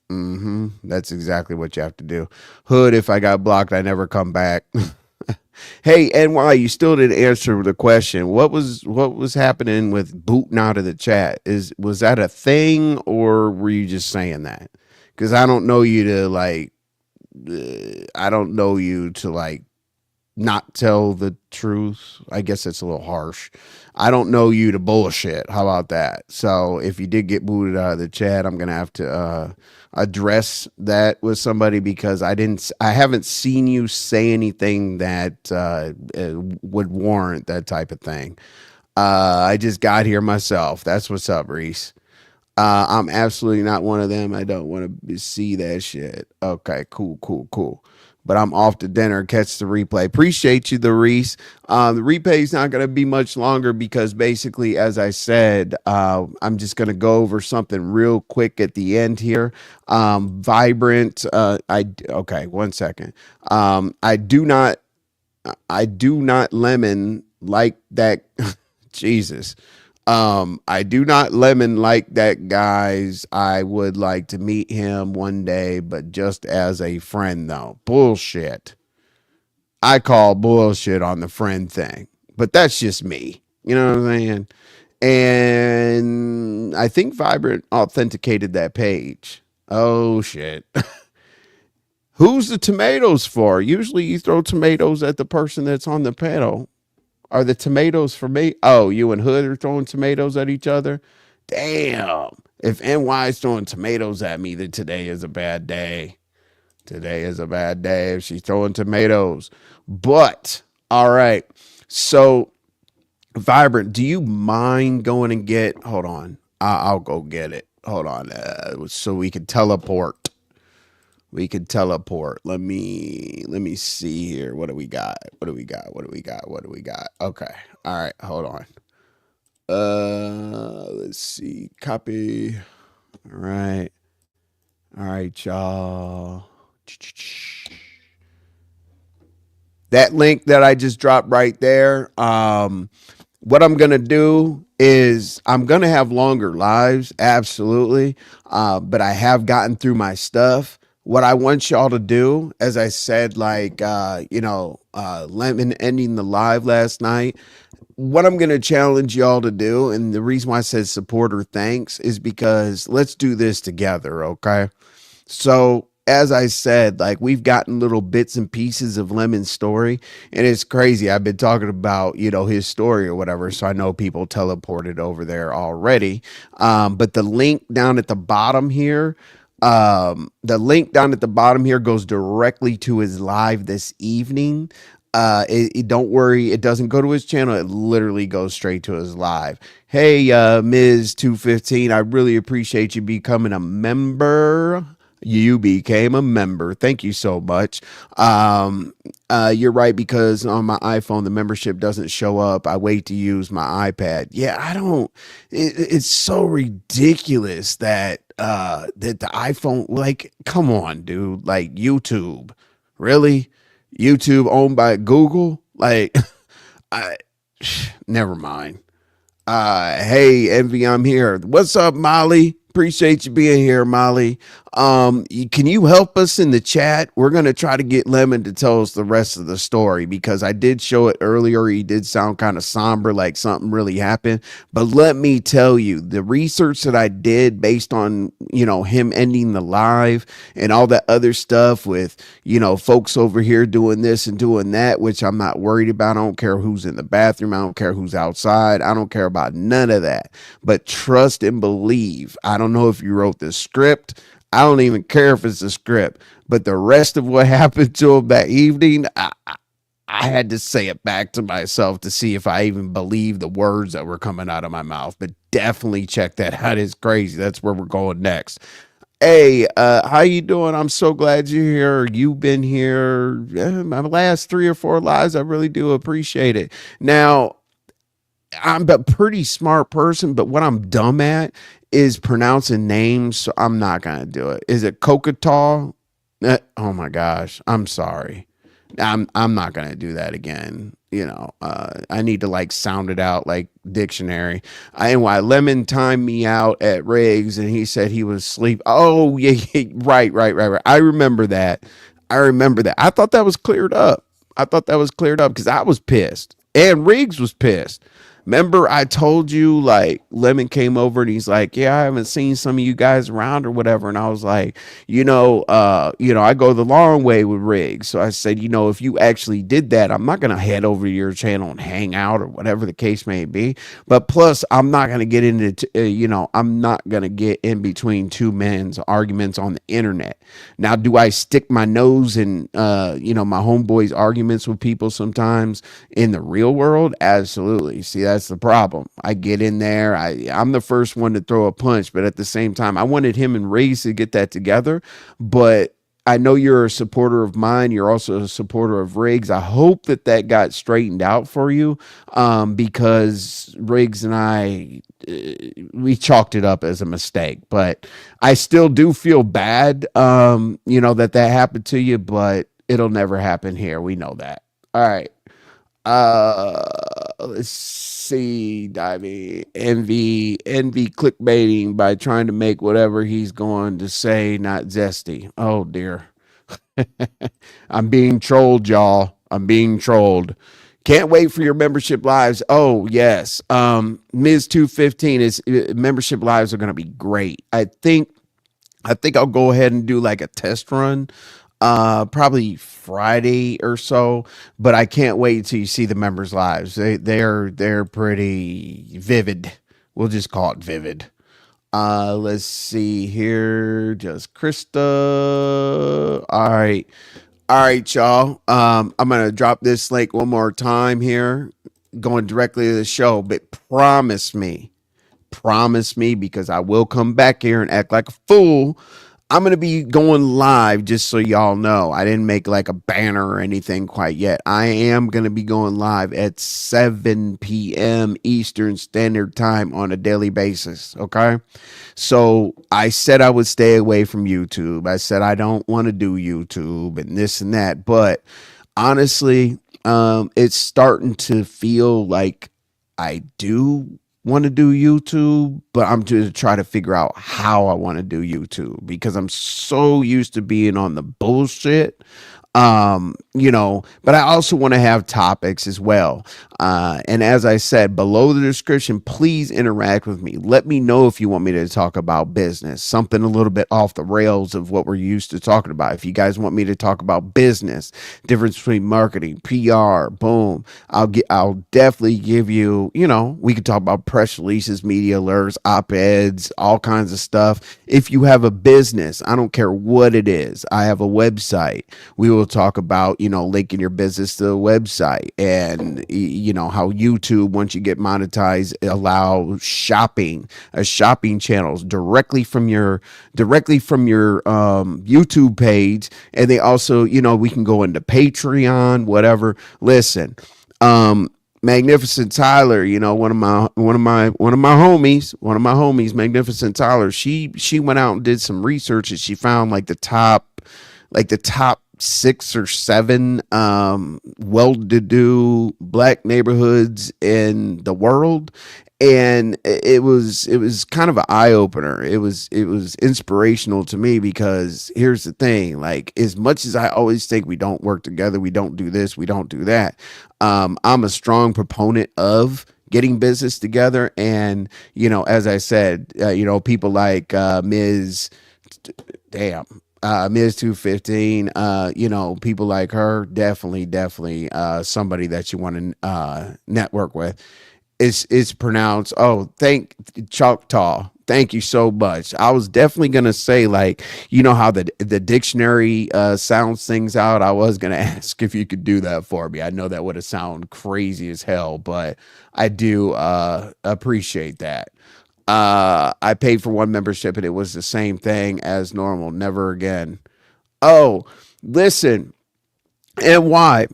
That's exactly what you have to do. Hood, if I got blocked, I never come back. Hey, NY, you still didn't answer the question. What was happening with booting out of the chat? Was that a thing or were you just saying that? Because I don't know you to not tell the truth. I guess it's a little harsh. I don't know you to bullshit. How about that? So if you did get booted out of the chat, I'm gonna have to address that with somebody because I haven't seen you say anything that would warrant that type of thing. I just got here myself. That's what's up, Reese. I'm absolutely not one of them. I don't want to see that shit. Okay, cool. But I'm off to dinner. Catch the replay. Appreciate you, the Reese. The replay is not going to be much longer because basically, as I said, I'm just going to go over something real quick at the end here. Vibrant. Okay, 1 second. I do not lemon like that. Jesus. I do not lemon like that, guys. I would like to meet him one day, but just as a friend, though. Bullshit. I call bullshit on the friend thing, but that's just me. You know what I'm saying? And I think Vibrant authenticated that page. Oh, shit. Who's the tomatoes for? Usually you throw tomatoes at the person that's on the panel. Are the tomatoes for me? Oh, you and Hood are throwing tomatoes at each other? Damn. If NY is throwing tomatoes at me, then today is a bad day. Today is a bad day if she's throwing tomatoes. But, all right. So, Vibrant, do you mind going and get... Hold on. I'll go get it. Hold on. So we can teleport. Let me see here. What do we got? Okay. All right. Hold on. Let's see. Copy. All right, y'all. That link that I just dropped right there. What I'm going to do is I'm going to have longer lives. Absolutely. But I have gotten through my stuff. what I want y'all to do, as I said, like, Lemon ending the live last night, what I'm going to challenge y'all to do, and the reason why I said support or thanks is because let's do this together, okay? So, as I said, like we've gotten little bits and pieces of Lemon's story, and it's crazy. I've been talking about, his story or whatever, so I know people teleported over there already. But the link down at the bottom here goes directly to his live this evening. Don't worry, it doesn't go to his channel. It literally goes straight to his live. Hey, Ms. 215, I really appreciate you becoming a member. You became a member. Thank you so much. You're right, because on my iPhone the membership doesn't show up. I wait to use my iPad. Yeah, I don't. It's so ridiculous that that the iPhone. Like, come on, dude. Like YouTube, really? YouTube owned by Google? Like, I. Never mind. Hey, Envy, I'm here. What's up, Molly? Appreciate you being here, Molly. Can you help us in the chat? We're gonna try to get Lemon to tell us the rest of the story, because I did show it earlier. He did sound kind of somber, like something really happened. But let me tell you, the research that I did based on, him ending the live and all that other stuff with, folks over here doing this and doing that, which I'm not worried about. I don't care who's in the bathroom. I don't care who's outside. I don't care about none of that. But trust and believe. I don't know if you wrote the script. I don't even care if it's a script, but the rest of what happened to him that evening, I had to say it back to myself to see if I even believe the words that were coming out of my mouth. But definitely check that out. It's crazy. That's where we're going next. Hey, how you doing? I'm so glad you're here. You've been here my last 3 or 4 lives. I really do appreciate it. Now, I'm a pretty smart person, but what I'm dumb at is pronouncing names, so I'm not gonna do it. Is it Kokotah? Oh my gosh, I'm sorry. I'm not gonna do that again. I need to like sound it out like dictionary. And why Lemon timed me out at Riggs and he said he was asleep. Oh yeah, right. I remember that. I thought that was cleared up. Because I was pissed and Riggs was pissed. Remember, I told you, like, Lemon came over and he's like, yeah, I haven't seen some of you guys around or whatever. And I was like, I go the long way with Riggs. So I said, if you actually did that, I'm not going to head over to your channel and hang out or whatever the case may be. But plus, I'm not going to get I'm not going to get in between two men's arguments on the internet. Now, do I stick my nose in, my homeboys' arguments with people sometimes in the real world? Absolutely. See, that's the problem. I get in there. I'm the first one to throw a punch, but at the same time, I wanted him and Riggs to get that together. But I know you're a supporter of mine. You're also a supporter of Riggs. I hope that got straightened out for you, because Riggs and I, we chalked it up as a mistake. But I still do feel bad, that happened to you, but it'll never happen here. We know that. All right. Let's see, Divey. Envy clickbaiting by trying to make whatever he's going to say not zesty. Oh dear. I'm being trolled, y'all. I'm being trolled. Can't wait for your membership lives. Oh yes. Ms. 215 is membership lives are gonna be great. I think I'll go ahead and do like a test run, probably Friday or so, but I can't wait until you see the members' lives. They're pretty vivid. We'll just call it vivid. Let's see here. Just Christa. All right, y'all. I'm gonna drop this link one more time here, going directly to the show, but promise me, because I will come back here and act like a fool. I'm going to be going live, just so y'all know. I didn't make like a banner or anything quite yet. I am going to be going live at 7 p.m. Eastern Standard Time on a daily basis, okay? So I said I would stay away from YouTube. I said I don't want to do YouTube and this and that. But honestly, it's starting to feel like I do want to do YouTube, but I'm just trying to figure out how I want to do YouTube because I'm so used to being on the bullshit. But I also want to have topics as well. And as I said below the description, please interact with me. Let me know if you want me to talk about business, something a little bit off the rails of what we're used to talking about. If you guys want me to talk about business, difference between marketing, PR, boom, I'll definitely give you, we could talk about press releases, media alerts, op-eds, all kinds of stuff. If you have a business, I don't care what it is. I have a website. We will talk about, linking your business to the website and, how YouTube, once you get monetized, allow shopping channels directly from your YouTube page. And they also, we can go into Patreon, whatever. Listen, Magnificent Tyler, one of my homies, Magnificent Tyler, she went out and did some research and she found like the top 6 or 7 well-to-do black neighborhoods in the world. And it was kind of an eye-opener. It was inspirational to me because here's the thing, like, as much as I always think we don't work together, we don't do this, we don't do that, I'm a strong proponent of getting business together. And as I said, people like Ms. Ms. 215, people like her, definitely somebody that you want to network with. It's pronounced, thank Choctaw. Thank you so much. I was definitely gonna say, like, how the dictionary sounds things out. I was gonna ask if you could do that for me. I know that would have sounded crazy as hell, but I do appreciate that. I paid for one membership and it was the same thing as normal. Never again. Oh, listen, and why?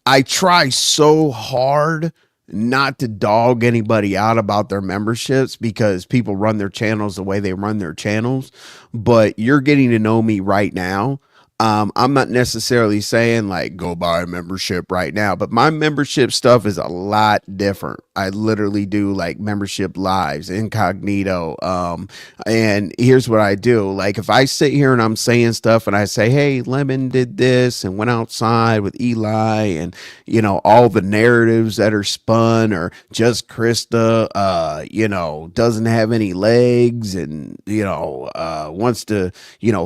I try so hard not to dog anybody out about their memberships because people run their channels the way they run their channels. But you're getting to know me right now. I'm not necessarily saying like go buy a membership right now, but my membership stuff is a lot different. I literally do like membership lives incognito. And here's what I do. Like if I sit here and I'm saying stuff and I say, hey, Lemon did this and went outside with Eli and, all the narratives that are spun or just Christa, doesn't have any legs and, wants to,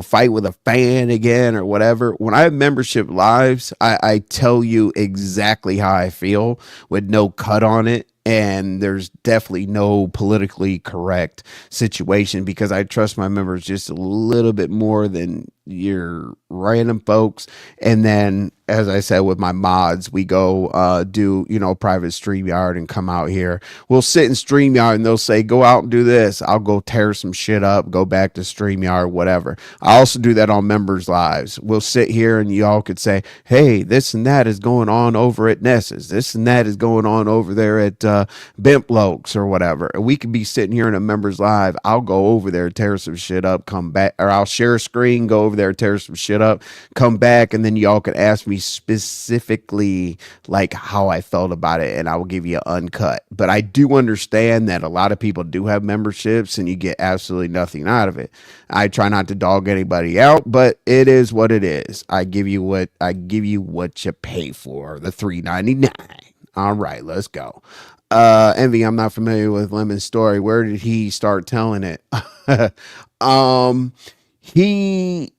fight with a fan again or whatever. When I have membership lives, I tell you exactly how I feel with no cut on it. And there's definitely no politically correct situation because I trust my members just a little bit more than your random folks. And then, as I said, with my mods, we go do, private StreamYard and come out here. We'll sit in StreamYard and they'll say, go out and do this. I'll go tear some shit up, go back to StreamYard, whatever. I also do that on members' lives. We'll sit here and y'all could say, hey, this and that is going on over at Ness's. This and that is going on over there at Bimplokes or whatever. And we could be sitting here in a members' live. I'll go over there, tear some shit up, come back, or I'll share a screen, go over there, tear some shit up, come back, and then y'all could ask me specifically like how I felt about it, and I will give you uncut. But I do understand that a lot of people do have memberships and you get absolutely nothing out of it. I try not to dog anybody out, but it is what it is. I give you what you pay for, the $3.99. All right, let's go. Envy, I'm not familiar with Lemon's story. Where did he start telling it? He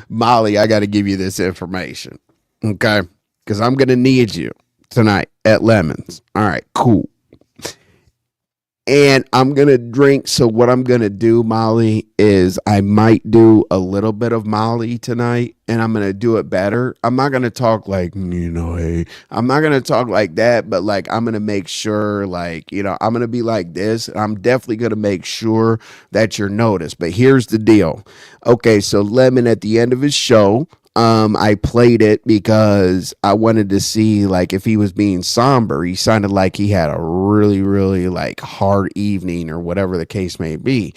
Molly, I got to give you this information, okay? Because I'm going to need you tonight at Lemon's. All right, cool. And I'm going to drink. So what I'm going to do, Molly, is I might do a little bit of Molly tonight and I'm going to do it better. I'm not going to talk like, hey, I'm not going to talk like that, but like, I'm going to make sure like, I'm going to be like this. I'm definitely going to make sure that you're noticed. But here's the deal. Okay. So Lemon at the end of his show, I played it because I wanted to see like if he was being somber. He sounded like he had a really, really like hard evening or whatever the case may be.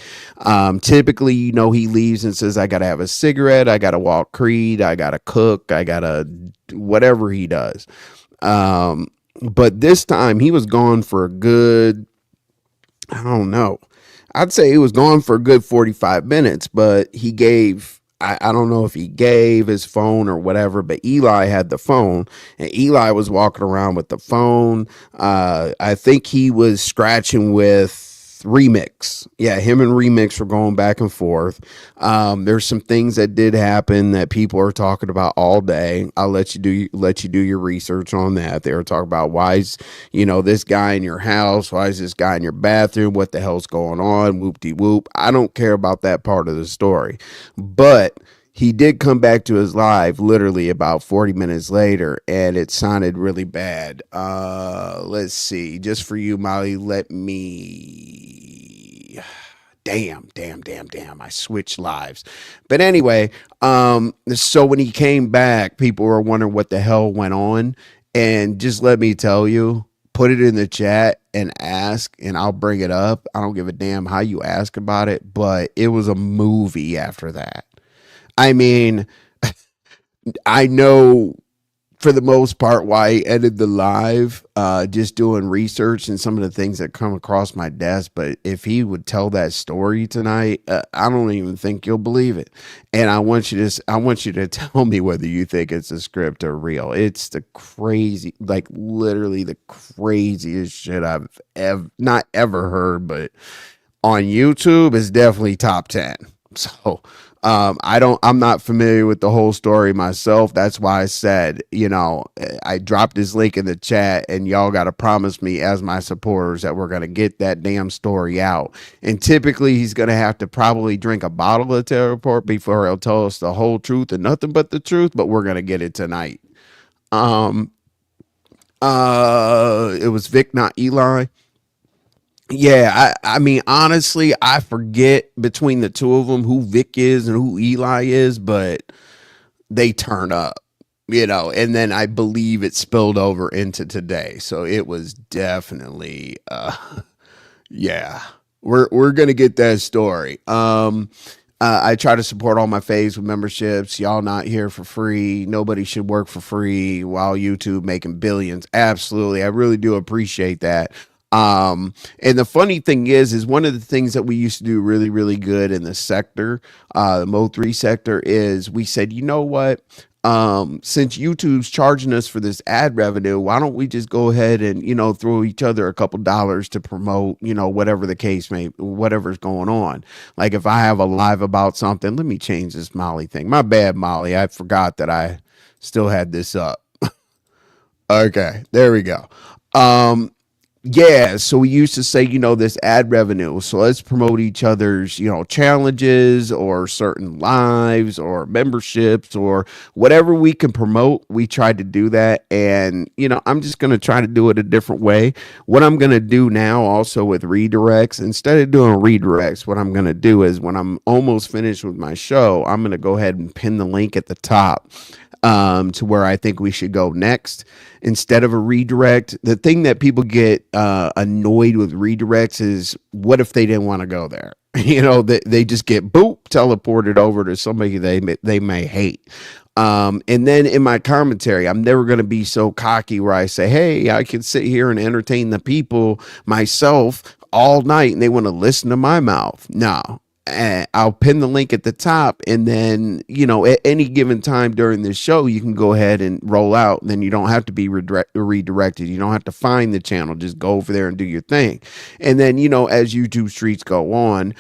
Typically, he leaves and says, I got to have a cigarette. I got to walk Creed. I got to cook. I got to whatever he does. But this time he was gone for a good, I don't know. I'd say he was gone for a good 45 minutes, but he gave, I don't know if he gave his phone or whatever, but Eli had the phone and Eli was walking around with the phone. I think he was scratching with Remix. Yeah, him and Remix were going back and forth. There's some things that did happen that people are talking about all day. I'll let you do your research on that. They were talking about why is this guy in your house? Why is this guy in your bathroom? What the hell's going on? Whoop de whoop. I don't care about that part of the story, but he did come back to his live literally about 40 minutes later and it sounded really bad. Let's see. Just for you, Molly, let me damn. I switched lives. But anyway, so when he came back, people were wondering what the hell went on. And just let me tell you, put it in the chat and ask, and I'll bring it up. I don't give a damn how you ask about it, but it was a movie after that. I mean, I know for the most part why he ended the live, just doing research and some of the things that come across my desk. But if he would tell that story tonight, I don't even think you'll believe it. And I want you to tell me whether you think it's a script or real. It's the crazy, like literally the craziest shit I've not ever heard, but on YouTube is definitely top 10. So I'm not familiar with the whole story myself. That's why I said, I dropped his link in the chat and y'all got to promise me as my supporters that we're going to get that damn story out. And typically he's going to have to probably drink a bottle of Teleport before he'll tell us the whole truth and nothing but the truth, but we're going to get it tonight. It was Vic, not Eli. Yeah, I mean, honestly, I forget between the two of them who Vic is and who Eli is, but they turn up, and then I believe it spilled over into today. So it was definitely, yeah, we're gonna get that story. I try to support all my faves with memberships. Y'all not here for free. Nobody should work for free while YouTube making billions. Absolutely. I really do appreciate that. And the funny thing is one of the things that we used to do really, really good in the sector, the Mo3 sector, is we said, you know what? Since YouTube's charging us for this ad revenue, why don't we just go ahead and, throw each other a couple dollars to promote, whatever the case whatever's going on. Like if I have a live about something, let me change this Molly thing. My bad, Molly. I forgot that I still had this up. Okay, there we go. Yeah, so we used to say, this ad revenue. So let's promote each other's, challenges or certain lives or memberships or whatever we can promote. We tried to do that. And, I'm just going to try to do it a different way. What I'm going to do now also with redirects, instead of doing redirects, what I'm going to do is when I'm almost finished with my show, I'm going to go ahead and pin the link at the top to where I think we should go next instead of a redirect. The thing that people get annoyed with redirects is what if they didn't want to go there? They just get boop teleported over to somebody they may hate. And then in my commentary, I'm never going to be so cocky where I say, hey, I can sit here and entertain the people myself all night and they want to listen to my mouth. No. I'll pin the link at the top, and then at any given time during this show you can go ahead and roll out, and then you don't have to be redirected. You don't have to find the channel, just go over there and do your thing. And then as YouTube streets go on,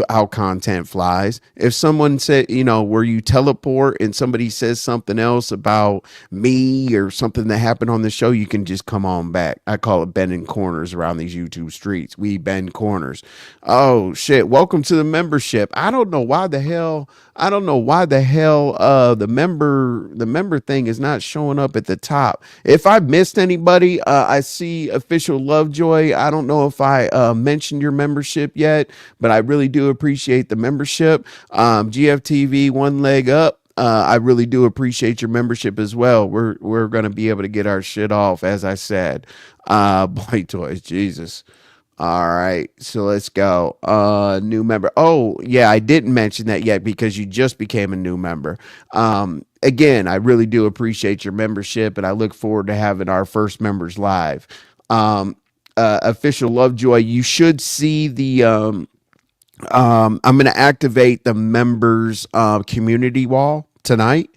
how content flies. If someone said where you teleport and somebody says something else about me or something that happened on the show, you can just come on back. I call it bending corners around these YouTube streets. We bend corners. Oh shit, welcome to the membership. I don't know why the hell the member thing is not showing up at the top. If I missed anybody, I see Official Lovejoy. I don't know if I mentioned your membership yet, but I really do appreciate the membership. GFTV One Leg Up, I really do appreciate your membership as well. We're going to be able to get our shit off, as I said. Boy Toys, Jesus. All right, so let's go. New member. Oh, yeah, I didn't mention that yet because you just became a new member. again, I really do appreciate your membership, and I look forward to having our first members live. Official Lovejoy, you should see the I'm going to activate the members community wall tonight.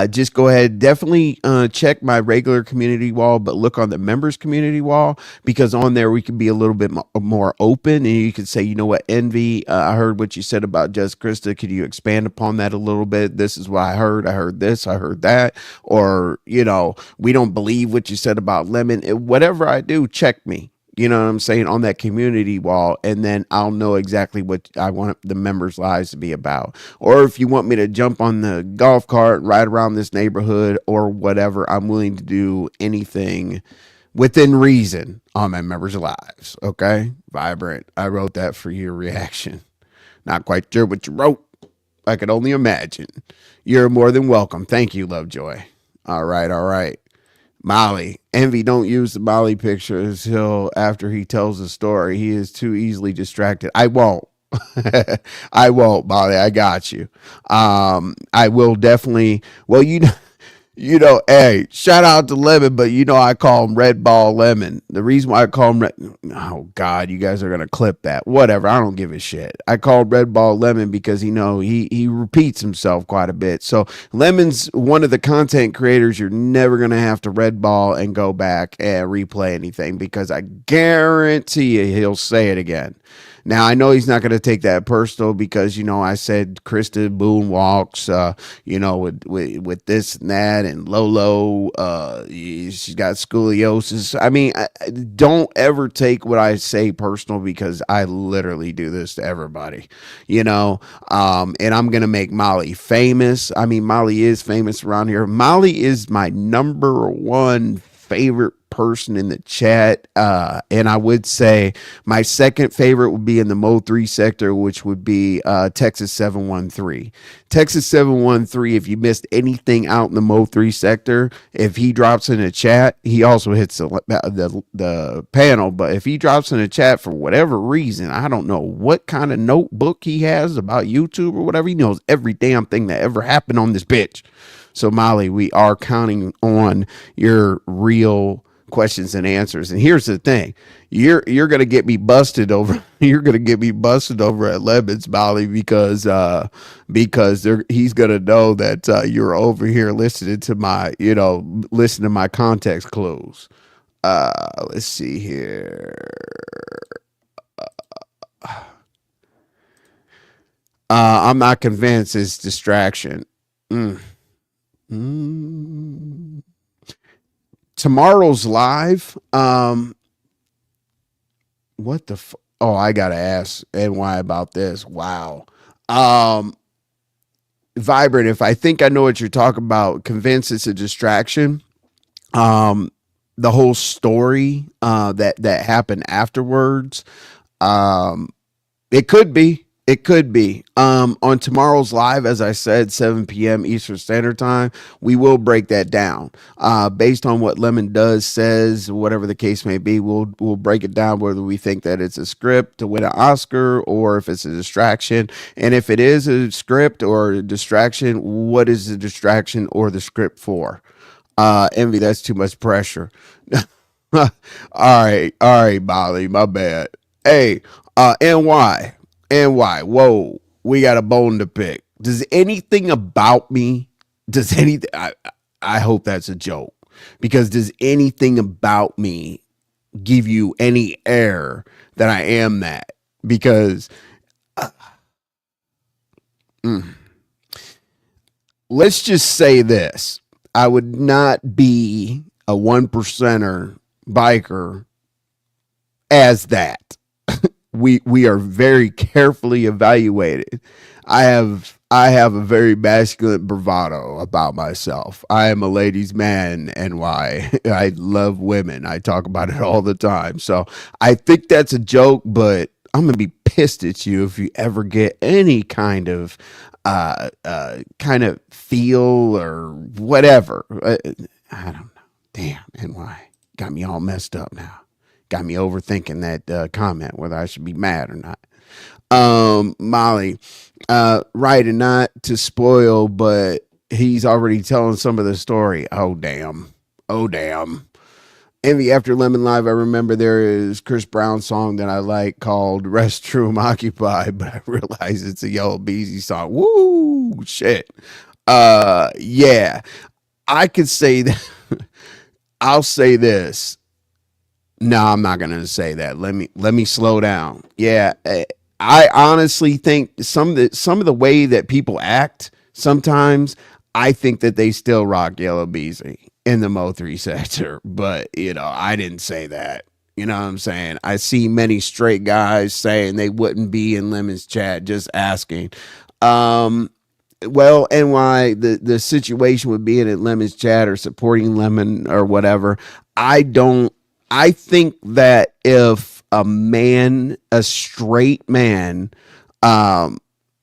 Just go ahead, definitely check my regular community wall, but look on the members community wall, because on there we can be a little bit more open, and you can say, you know what, Envy, I heard what you said about just Christa. Could you expand upon that a little bit? This is what I heard. I heard this, I heard that. Or, you know, we don't believe what you said about Lemon. Whatever I do, check me. You know what I'm saying, on that community wall, and then I'll know exactly what I want the members' lives to be about. Or if you want me to jump on the golf cart, ride around this neighborhood, or whatever, I'm willing to do anything within reason on my members' lives. Okay, Vibrant, I wrote that for your reaction. Not quite sure what you wrote. I could only imagine. You're more than welcome. Thank you, Lovejoy. All right. Molly, Envy, don't use the Molly picture until after he tells the story. He is too easily distracted. I won't. I won't, Molly. I got you. I will definitely. Well, hey, shout out to Lemon, but I call him Red Ball Lemon. The reason why I call him oh God, you guys are gonna clip that. Whatever, I don't give a shit. I call him Red Ball Lemon because he repeats himself quite a bit. So Lemon's one of the content creators you're never gonna have to red ball and go back and replay anything, because I guarantee you he'll say it again. Now, I know he's not going to take that personal, because, I said Christa Boone walks, with this and that, and Lolo, she's got scoliosis. I mean, don't ever take what I say personal, because I literally do this to everybody, and I'm going to make Molly famous. I mean, Molly is famous around here. Molly is my number one favorite person in the chat, and I would say my second favorite would be in the Mo 3 sector, which would be Texas 713. Texas 713, if you missed anything out in the Mo 3 sector, if he drops in the chat, he also hits the panel, but if he drops in the chat for whatever reason, I don't know what kind of notebook he has about YouTube or whatever, he knows every damn thing that ever happened on this bitch. So Molly, we are counting on your real questions and answers. And here's the thing: you're gonna get me busted over. You're gonna get me busted over at Lemon's, Molly, because he's gonna know that you're over here listening to my context clues. Let's see here. I'm not convinced it's distraction. Tomorrow's live. What the oh, I gotta ask NY about this. Wow. Vibrant, if I think I know what you're talking about, convinced it's a distraction. The whole story that happened afterwards. It could be. It could be. On tomorrow's live, as I said, 7 p.m. Eastern Standard Time, we will break that down. Based on what Lemon says, whatever the case may be, we'll break it down, whether we think that it's a script to win an Oscar or if it's a distraction. And if it is a script or a distraction, what is the distraction or the script for? Envy, that's too much pressure. All right, Molly, my bad. Hey, NY. Whoa, we got a bone to pick. Does anything about me, I hope that's a joke, because does anything about me give you any air that I am that? Because let's just say this: I would not be a 1%er biker as that. We are very carefully evaluated. I have a very masculine bravado about myself. I am a ladies' man, NY. I love women. I talk about it all the time. So I think that's a joke, but I'm gonna be pissed at you if you ever get any kind of feel or whatever. I don't know. Damn, NY got me all messed up now. Got me overthinking that comment, whether I should be mad or not. Molly, right, and not to spoil, but he's already telling some of the story. Oh damn. Oh damn. Envy After Lemon Live, I remember there is Chris Brown's song that I like called Restroom Occupied, but I realize it's a Yellow Beezy song. Woo shit. Yeah. I could say that I'll say this. No, I'm not gonna say that. Let me slow down. Yeah. I honestly think some of the way that people act sometimes, I think that they still rock Yellow Beezy in the Mo3 sector, but I didn't say that. You know what I'm saying? I see many straight guys saying they wouldn't be in Lemon's chat, just asking. Um, well, and why the situation with being in Lemon's chat or supporting Lemon or whatever, I don't. I think that if a straight man, um,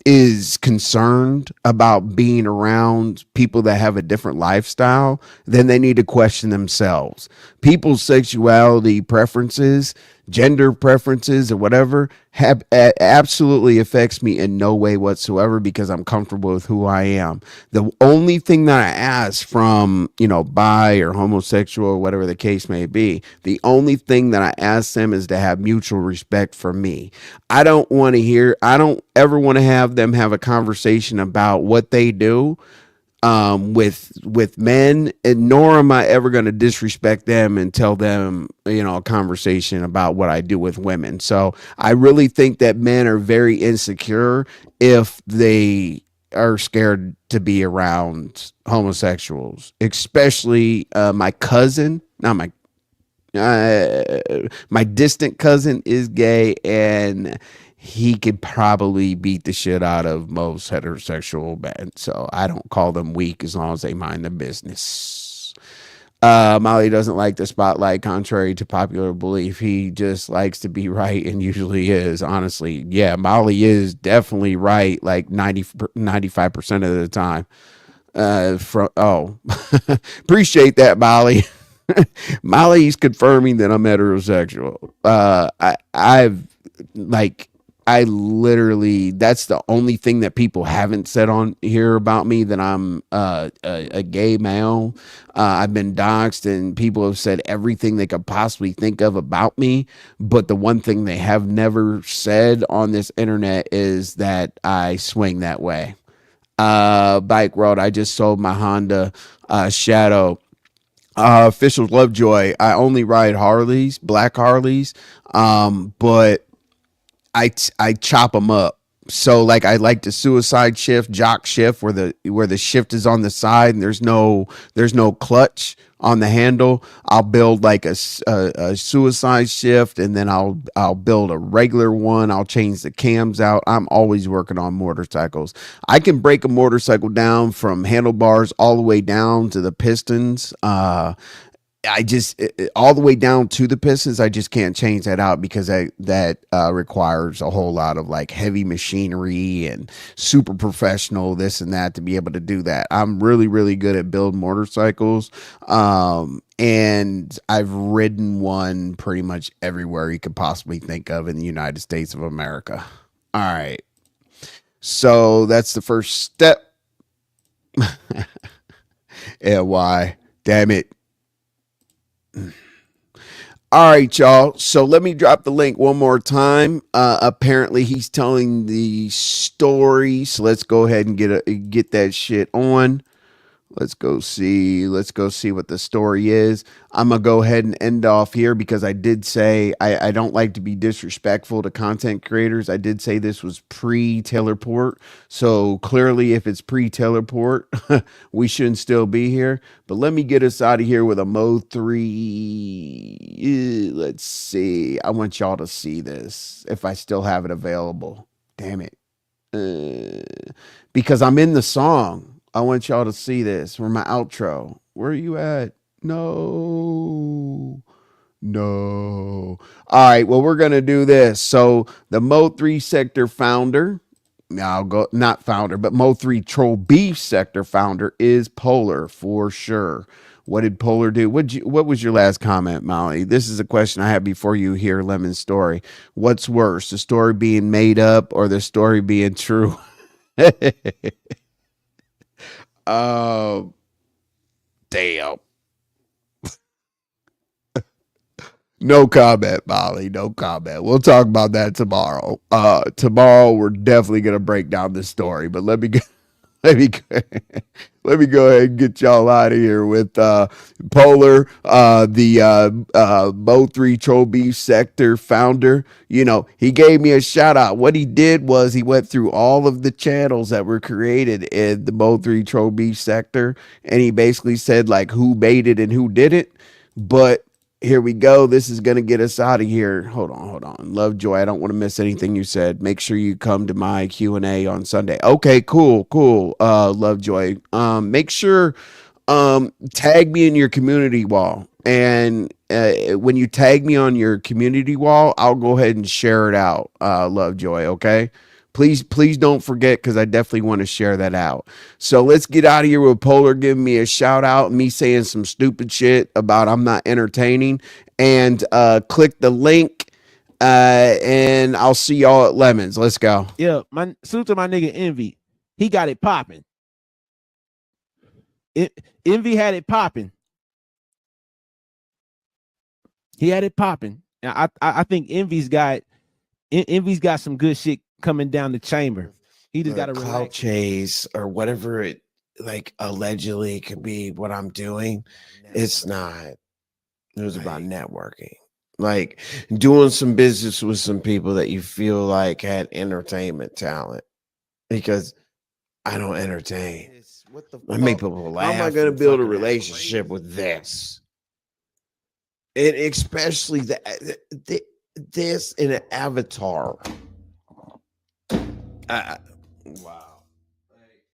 is concerned about being around people that have a different lifestyle, then they need to question themselves. People's sexuality preferences, gender preferences, or whatever, have absolutely affects me in no way whatsoever because I'm comfortable with who I am. The only thing that I ask from, bi or homosexual or whatever the case may be, the only thing that I ask them is to have mutual respect for me. I don't ever want to have them have a conversation about what they do with men, and nor am I ever going to disrespect them and tell them a conversation about what I do with women. So I really think that men are very insecure if they are scared to be around homosexuals, especially my cousin, not my distant cousin is gay, and he could probably beat the shit out of most heterosexual men. So I don't call them weak as long as they mind their business. Molly doesn't like the spotlight, contrary to popular belief. He just likes to be right, and usually is. Honestly, yeah, Molly is definitely right, like 95% of the time. Appreciate that, Molly. Molly's confirming that I'm heterosexual. I literally, that's the only thing that people haven't said on here about me, that I'm a gay male. I've been doxxed, and people have said everything they could possibly think of about me. But the one thing they have never said on this internet is that I swing that way. Bike World, I just sold my Honda Shadow. Officials Lovejoy, I only ride Harleys, black Harleys, but I chop them up. So like I like the suicide shift, jock shift, where the shift is on the side and there's no clutch on the handle. I'll build like a suicide shift, and then I'll build a regular one. I'll change the cams out. I'm always working on motorcycles. I can break a motorcycle down from handlebars all the way down to the pistons. I just all the way down to the pistons. I just can't change that out because that requires a whole lot of like heavy machinery and super professional this and that to be able to do that. I'm really, really good at building motorcycles. And I've ridden one pretty much everywhere you could possibly think of in the United States of America. All right. So that's the first step. Yeah, why? Damn it. All right, y'all. So let me drop the link one more time. Apparently he's telling the story. So let's go ahead and get that shit on. Let's go see what the story is. I'm going to go ahead and end off here because I did say I don't like to be disrespectful to content creators. I did say this was pre-Taylorport. So clearly if it's pre-Taylorport, we shouldn't still be here. But let me get us out of here with a Mo3. Let's see. I want y'all to see this if I still have it available. Damn it. Because I'm in the song. I want y'all to see this for my outro. Where are you at? No. All right. Well, we're going to do this. So the Mo3 sector founder, not founder, but Mo3 Troll Beef sector founder is Polar for sure. What did Polar do? What was your last comment, Molly? This is a question I had before you hear Lemon's story. What's worse, the story being made up or the story being true? Damn. No comment, Molly. No comment. We'll talk about that tomorrow. Tomorrow we're definitely gonna break down this story, but let me go, let me go, let me go ahead and get y'all out of here with Polar, the Mo3 Troll Beef Sector founder. You know, he gave me a shout out. What he did was he went through all of the channels that were created in the Mo3 Troll Beef Sector, and he basically said like who made it and who did it. But here we go. This is going to get us out of here. Hold on. Lovejoy, I don't want to miss anything you said. Make sure you come to my Q&A on Sunday. Okay, cool. Lovejoy. Make sure tag me in your community wall. And when you tag me on your community wall, I'll go ahead and share it out, Lovejoy, okay? Please don't forget, because I definitely want to share that out. So let's get out of here with Polar giving me a shout out, me saying some stupid shit about I'm not entertaining, and click the link, and I'll see y'all at Lemons. Let's go. Yeah, my salute to my nigga Envy. He got it popping. Envy had it popping. He had it popping. I think Envy's got some good shit coming down the chamber. He just got to clout chase or whatever it like allegedly could be what I'm doing. It's not. It was about networking, like doing some business with some people that you feel like had entertainment talent, because I don't entertain. I make people laugh. How am I going to build a relationship with this? And especially this in an avatar. Wow.